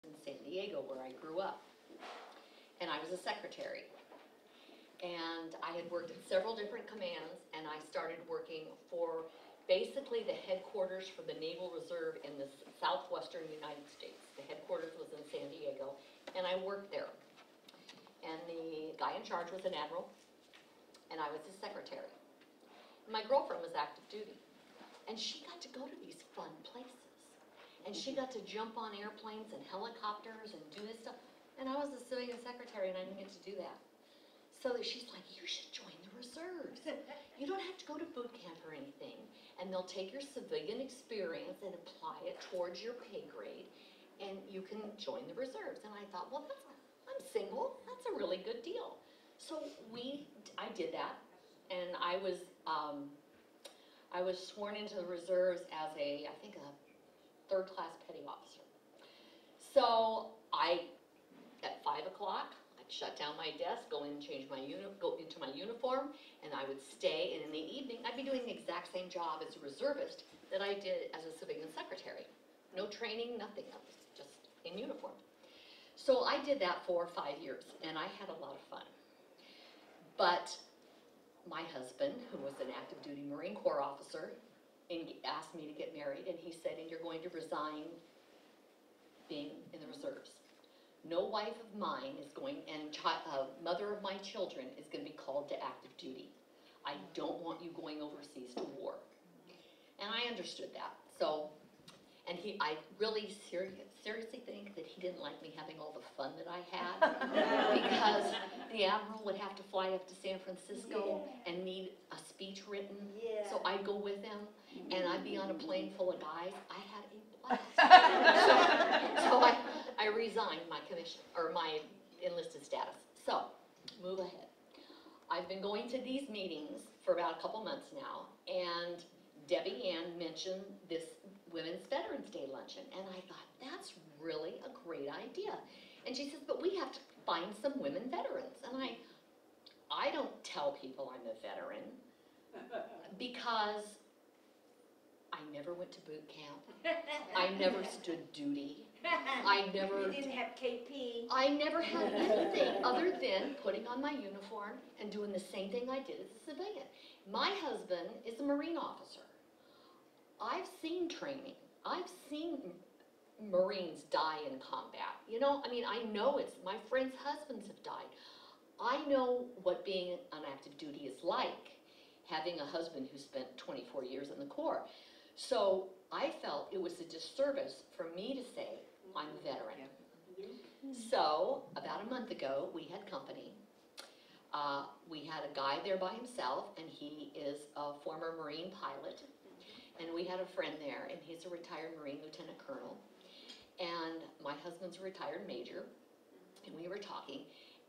In San Diego, where I grew up. And I was a secretary. And I had worked at several different commands, and I started working for basically the headquarters for the Naval Reserve in the southwestern United States. The headquarters was in San Diego, and I worked there. And the guy in charge was an admiral, and I was his secretary. My girlfriend was active duty, and she got to go to these fun places. And she got to jump on airplanes and helicopters and do this stuff. And I was a civilian secretary, and I didn't get to do that. So that she's like, you should join the reserves. You don't have to go to boot camp or anything. And they'll take your civilian experience and apply it towards your pay grade, and you can join the reserves. And I thought, well, I'm single. That's a really good deal. So I did that, and I was sworn into the reserves as I think a third-class petty officer. So at 5 o'clock, I'd shut down my desk, go in and go into my uniform, and I would stay, and in the evening, I'd be doing the exact same job as a reservist that I did as a civilian secretary. No training, nothing else, just in uniform. So I did that for 5 years, and I had a lot of fun. But my husband, who was an active duty Marine Corps officer, asked me to get married, and he said, and you're going to resign being in the reserves. No wife of mine is going, and mother of my children is going to be called to active duty. I don't want you going overseas to war. And I understood that. So, and I really seriously think that he didn't like me having all the fun that I had, because the admiral would have to fly up to San Francisco and need a speech written. So I'd go with him, and I'd be on a plane full of guys. I had a blast. so I resigned my commission, or my enlisted status. So, move ahead. I've been going to these meetings for about a couple months now, and Debbie Ann mentioned this Women's Veterans Day luncheon, and I thought, that's really a great idea. And she says, but we have to find some women veterans. And I don't tell people I'm a veteran, because I never went to boot camp. I never stood duty. You didn't have KP. I never had anything other than putting on my uniform and doing the same thing I did as a civilian. My husband is a Marine officer. I've seen training. I've seen Marines die in combat. You know, I mean, I know my friends' husbands have died. I know what being on active duty is like, having a husband who spent 24 years in the Corps. So I felt it was a disservice for me to say I'm a veteran. So about a month ago, we had company. We had a guy there by himself, and he is a former Marine pilot. And we had a friend there, and he's a retired Marine Lieutenant Colonel. And my husband's a retired Major, and we were talking.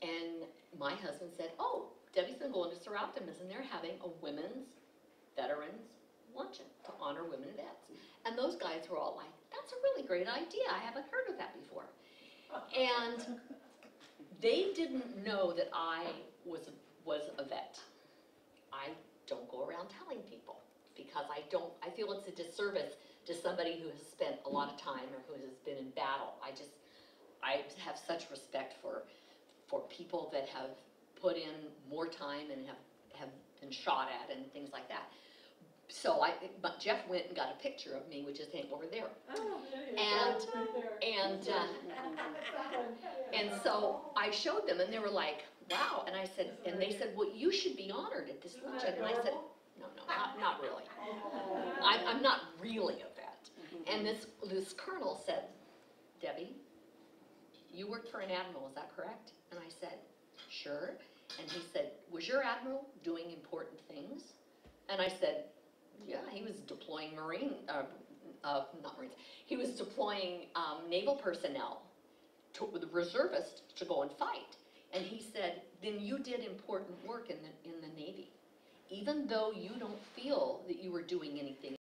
And my husband said, oh, Debbie's been going to Sir Optimus, and they're having a women's veterans luncheon to honor women vets. And those guys were all like, that's a really great idea. I haven't heard of that before. And they didn't know that I was a vet. I don't go around telling people, because I feel it's a disservice to somebody who has spent a lot of time or who has been in battle. I have such respect for people that have put in more time and have been shot at and things like that. So but Jeff went and got a picture of me, which is over there. Oh, and so I showed them, and they were like, wow. And I said, and they said, well, you should be honored at this luncheon. And I said, no, not really. I'm not really a vet. And this colonel said, Debbie, you worked for an admiral, is that correct? And I said, sure. And he said, was your admiral doing important things? And I said, yeah, he was deploying not Marines, he was deploying naval personnel with the reservists to go and fight. And he said, then you did important work in the Navy. Even though you don't feel that you were doing anything.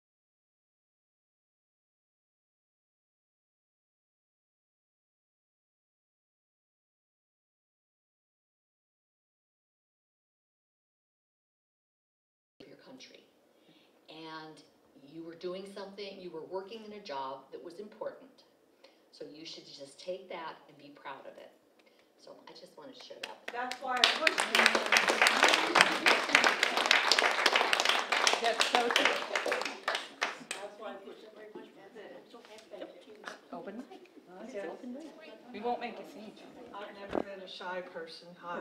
Your country. And you were doing something, you were working in a job that was important. So you should just take that and be proud of it. So I just want to share that. That's why I pushed you. That's so true. That's why I pushed you. Open mic. It's open mic. We won't make you sing. I've never been a shy person. Hi.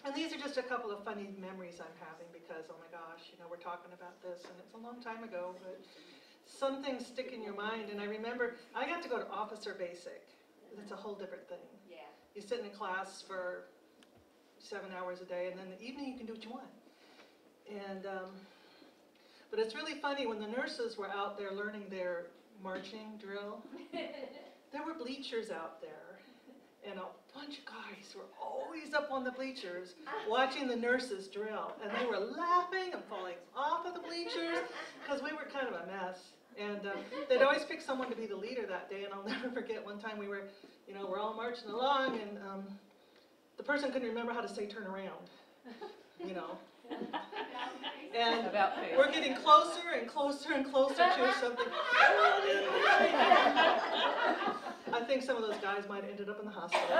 And these are just a couple of funny memories I'm having because, oh my gosh, you know, we're talking about this and it's a long time ago, but some things stick in your mind. And I remember I got to go to Officer Basic. It's a whole different thing. Yeah. You sit in a class for 7 hours a day, and then the evening you can do what you want. And but it's really funny when the nurses were out there learning their marching drill. There were bleachers out there, and a bunch of guys were always up on the bleachers watching the nurses drill, and they were laughing and falling off of the bleachers because we were kind of a mess. And they'd always pick someone to be the leader that day, and I'll never forget one time we're all marching along, and the person couldn't remember how to say turn around, you know. And we're getting closer and closer and closer to something. I think some of those guys might have ended up in the hospital.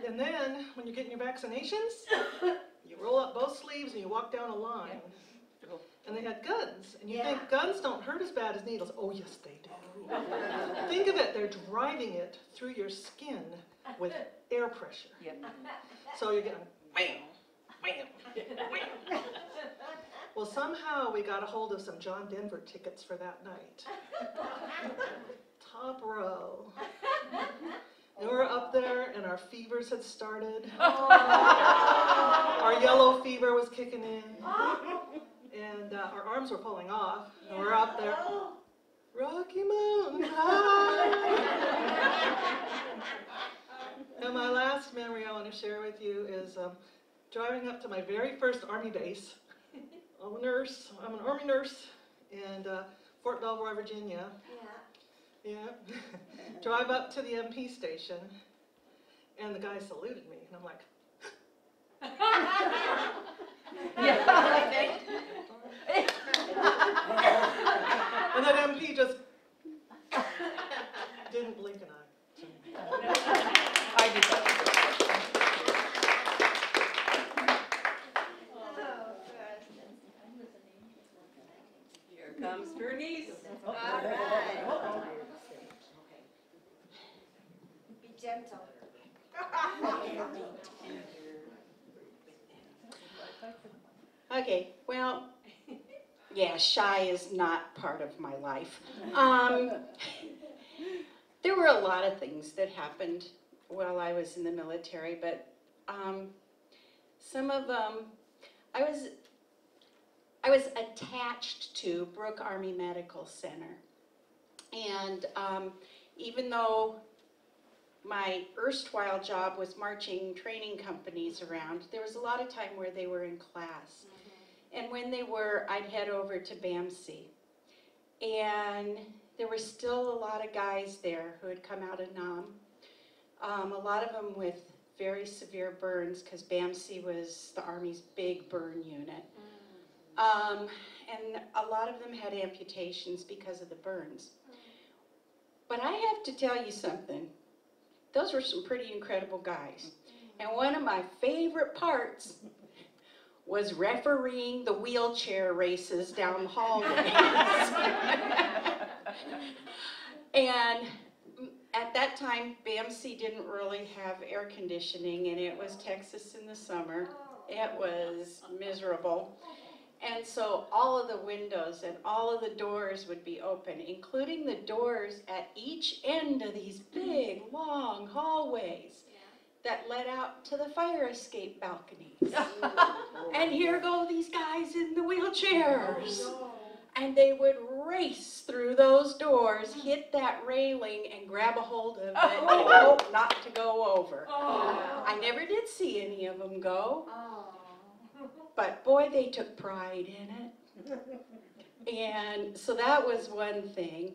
And then when you're getting your vaccinations, you roll up both sleeves and you walk down a line. And they had guns, and you think guns don't hurt as bad as needles. Oh, yes, they do. Think of it, they're driving it through your skin with air pressure. So you're getting wham, wham, wham. Well, somehow we got a hold of some John Denver tickets for that night. Top row. And we were up there, and our fevers had started. Our yellow fever was kicking in. And our arms were pulling off, and we're up there, Rocky Mountain High. And my last memory I want to share with you is driving up to my very first Army base. I'm a nurse, I'm an Army nurse in Fort Belvoir, Virginia. Yeah. Drive up to the MP station, and the guy saluted me, and I'm like, and that MP just didn't blink an eye. I did that. Here comes Bernice. All right. Be gentle. Okay, well, yeah, shy is not part of my life. There were a lot of things that happened while I was in the military, but some of them, I was attached to Brooke Army Medical Center. And even though my erstwhile job was marching training companies around, there was a lot of time where they were in class. And when they were, I'd head over to BAMC. And there were still a lot of guys there who had come out of NAM. A lot of them with very severe burns, because BAMC was the Army's big burn unit. And a lot of them had amputations because of the burns. But I have to tell you something. Those were some pretty incredible guys. And one of my favorite parts was refereeing the wheelchair races down hallways. And at that time, BAMC didn't really have air conditioning, and it was Texas in the summer. It was miserable. And And so all of the windows and all of the doors would be open, including the doors at each end of these big, long hallways that led out to the fire escape balconies. And here go these guys in the wheelchairs. And they would race through those doors, hit that railing, and grab a hold of it and hope not to go over. I never did see any of them go. But boy, they took pride in it. And so that was one thing.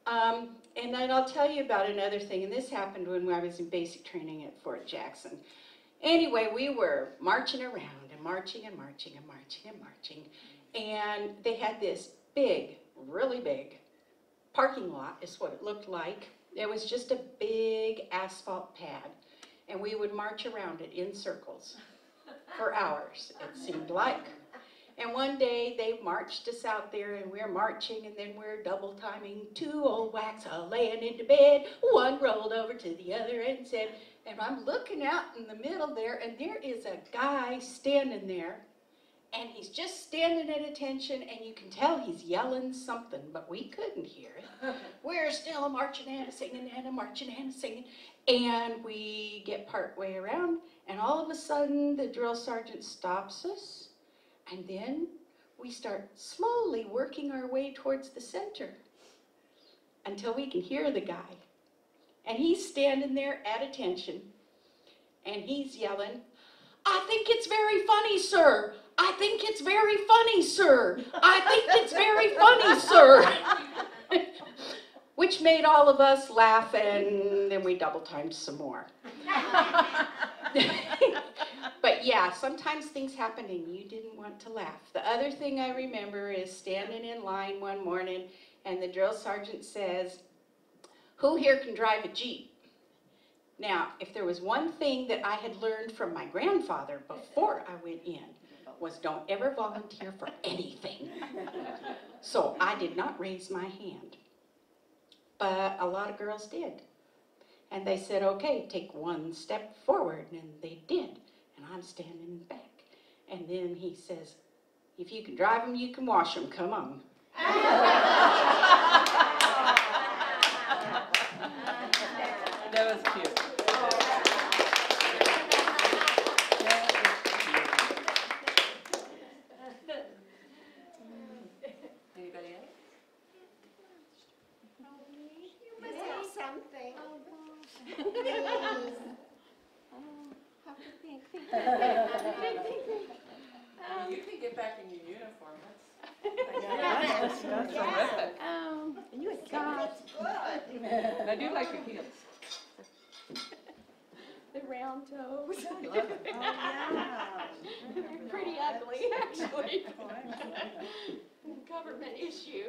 And then I'll tell you about another thing, and this happened when I was in basic training at Fort Jackson. Anyway, we were marching around and marching and marching and marching and marching, and they had this big, really big parking lot is what it looked like. It was just a big asphalt pad, and we would march around it in circles for hours, it seemed like. And one day they marched us out there, and we're marching, and then we're double timing. Two old whacks are laying into bed. One rolled over to the other and said, and I'm looking out in the middle there, and there is a guy standing there, and he's just standing at attention, and you can tell he's yelling something, but we couldn't hear it. We're still marching and a-singing and a-marching and a-singing, and we get part way around, and all of a sudden the drill sergeant stops us. And then we start slowly working our way towards the center until we can hear the guy. And he's standing there at attention, and he's yelling, I think it's very funny, sir. I think it's very funny, sir. I think it's very funny, sir. Which made all of us laugh, and then we double timed some more. But yeah, sometimes things happen and you didn't want to laugh. The other thing I remember is standing in line one morning, and the drill sergeant says, who here can drive a Jeep? Now, if there was one thing that I had learned from my grandfather before I went in, was don't ever volunteer for anything. So I did not raise my hand. But a lot of girls did. And they said, okay, take one step forward, and they did. And I'm standing in the back. And then he says, if you can drive them, you can wash them, come on. That was cute. Anybody else? You must have something. You can get back in your uniform. That's terrific. And you got good. And I do like your heels. The round toes. I love it. They're pretty ugly, actually. Government issue.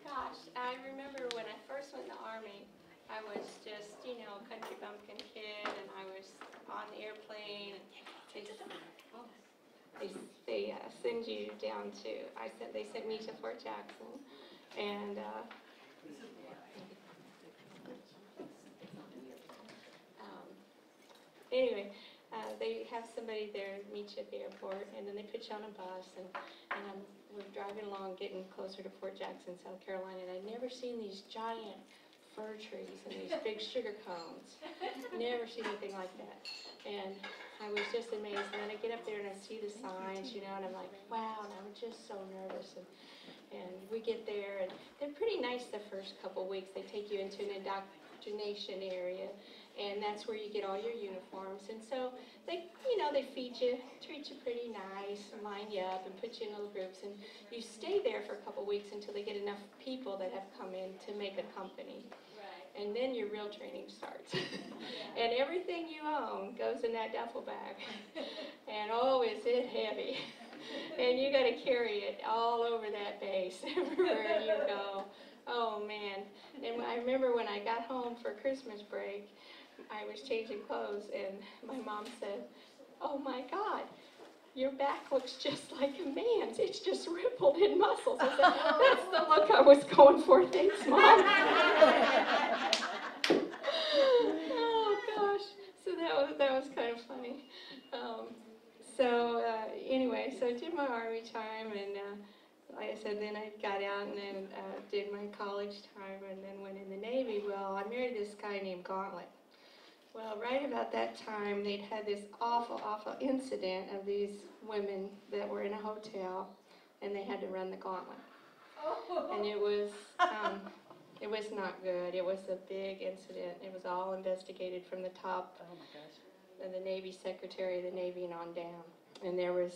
Gosh, I remember when I first went in the Army, I was just, you know, a country bumpkin kid, and I was on the airplane, and they send you down to, they sent me to Fort Jackson, and anyway, they have somebody there meet you at the airport, and then they put you on a bus, and we're driving along, getting closer to Fort Jackson, South Carolina, and I'd never seen these giant fir trees and these big sugar cones. Never seen anything like that. And I was just amazed. And then I get up there and I see the signs, you know, and I'm like, wow, and I'm just so nervous. And we get there, and they're pretty nice the first couple weeks. They take you into an indoctrination area, and that's where you get all your uniforms. And so they, you know, they feed you, treat you pretty nice, line you up, and put you in little groups. And you stay there for a couple weeks until they get enough people that have come in to make a company. And then your real training starts. And everything you own goes in that duffel bag. And oh, is it heavy. And you got to carry it all over that base, everywhere you go. Oh, man. And I remember when I got home for Christmas break, I was changing clothes, and my mom said, oh, my God, your back looks just like a man's. It's just rippled in muscles. I said, that's the look I was going for. Thanks, Mom. Oh, gosh. So that was kind of funny. anyway, so I did my Army time, and like I said, then I got out and then did my college time, and then went in the Navy. Well, I married this guy named Gauntlet. Well, right about that time, they'd had this awful, awful incident of these women that were in a hotel, and they had to run the gauntlet. And it was not good. It was a big incident. It was all investigated from the top of the Navy Secretary of the Navy and on down. And there was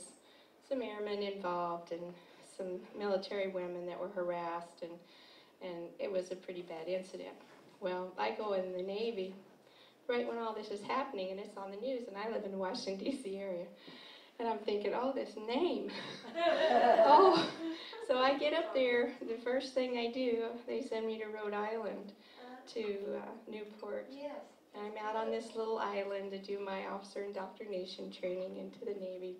some airmen involved and some military women that were harassed, and it was a pretty bad incident. Well, I go in the Navy right when all this is happening, and it's on the news, and I live in the Washington, D.C. area. And I'm thinking, oh, this name. Oh, so I get up there. The first thing I do, they send me to Rhode Island, to Newport. Yes. And I'm out on this little island to do my officer indoctrination training into the Navy.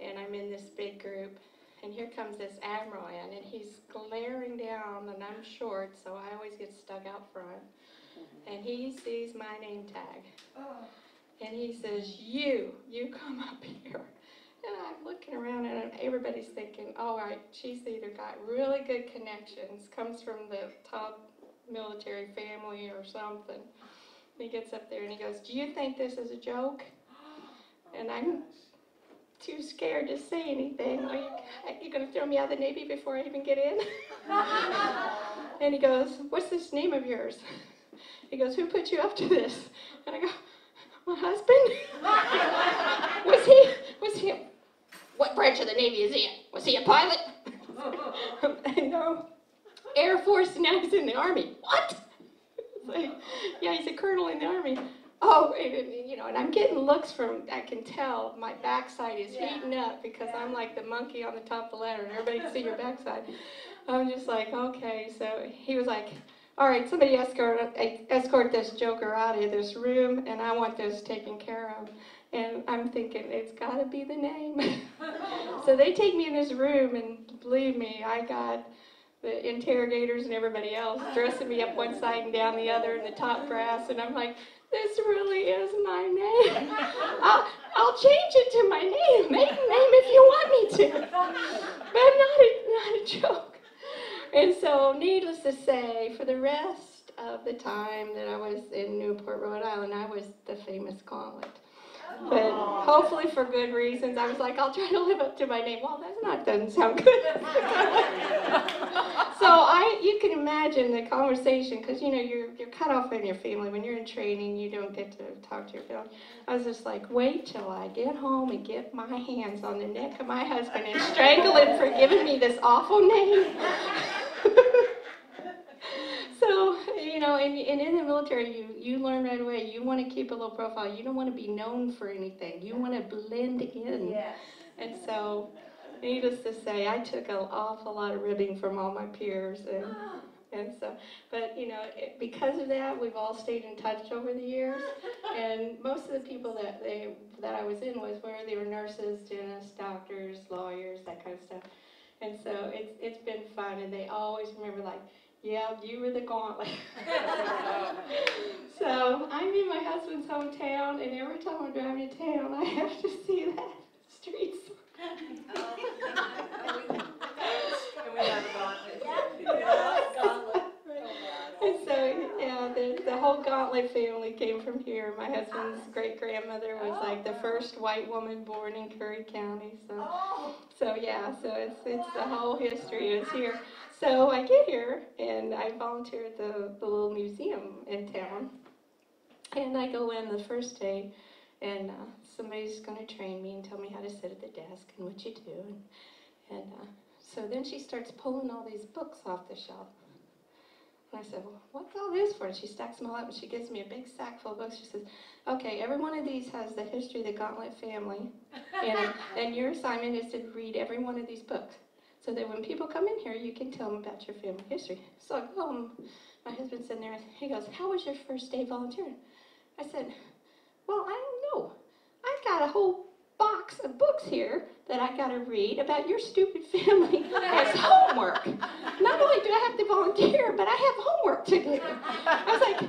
And I'm in this big group. And here comes this admiral in, and he's glaring down, and I'm short, so I always get stuck out front. And he sees my name tag. And he says, you come up here. And I'm looking around, and everybody's thinking, all right, she's either got really good connections, comes from the top military family or something. And he gets up there and he goes, do you think this is a joke? And I'm too scared to say anything. Are you going to throw me out of the Navy before I even get in? And he goes, what's this name of yours? He goes, who put you up to this? And I go, my husband? Was he, what branch of the Navy is he in? Was he a pilot? No, Air Force, now he's in the Army. What? Like, yeah, he's a colonel in the Army. Oh, and I'm getting looks from, I can tell my backside is heating up because I'm like the monkey on the top of the ladder and everybody can see your backside. I'm just like, okay, so he was like, all right, somebody escort this joker out of this room, and I want this taken care of. And I'm thinking, it's got to be the name. So they take me in this room, and believe me, I got the interrogators and everybody else dressing me up one side and down the other in the top brass, and I'm like, this really is my name. I'll change it to my maiden name if you want me to, but not a joke. And so, needless to say, for the rest of the time that I was in Newport, Rhode Island, I was the famous Gauntlet. But hopefully for good reasons. I was like, I'll try to live up to my name. Well, doesn't sound good. So you can imagine the conversation, because you're cut off from your family. When you're in training, you don't get to talk to your family. I was just like, wait till I get home and get my hands on the neck of my husband and strangle him for giving me this awful name. So, and in the military, you learn right away, you want to keep a low profile. You don't want to be known for anything. You want to blend in. Yes. And so, needless to say, I took an awful lot of ribbing from all my peers. And so, but, because of that, we've all stayed in touch over the years. And most of the people that I was in they were nurses, dentists, doctors, lawyers, that kind of stuff. And so it's been fun, and they always remember, like, yeah, you were the Gauntlet. So I'm in my husband's hometown, and every time I'm driving to town, I have to see that street sign. And we have a Gauntlet. And so, yeah, the whole Gauntlet family came from here. My husband's great-grandmother was like the first white woman born in Curry County. So yeah, so it's the whole history is here. So I get here, and I volunteer at the little museum in town. And I go in the first day, and somebody's going to train me and tell me how to sit at the desk and what you do. And so then she starts pulling all these books off the shelf. And I said, well, what's all this for? And she stacks them all up, and she gives me a big sack full of books. She says, okay, every one of these has the history of the Gauntlet family, and your assignment is to read every one of these books, so that when people come in here, you can tell them about your family history. So I go home, my husband's sitting there, and he goes, how was your first day volunteering? I said, well, I don't know. I've got a whole box of books here that I got to read about your stupid family as homework. Not only do I have to volunteer, but I have homework to do. I was like,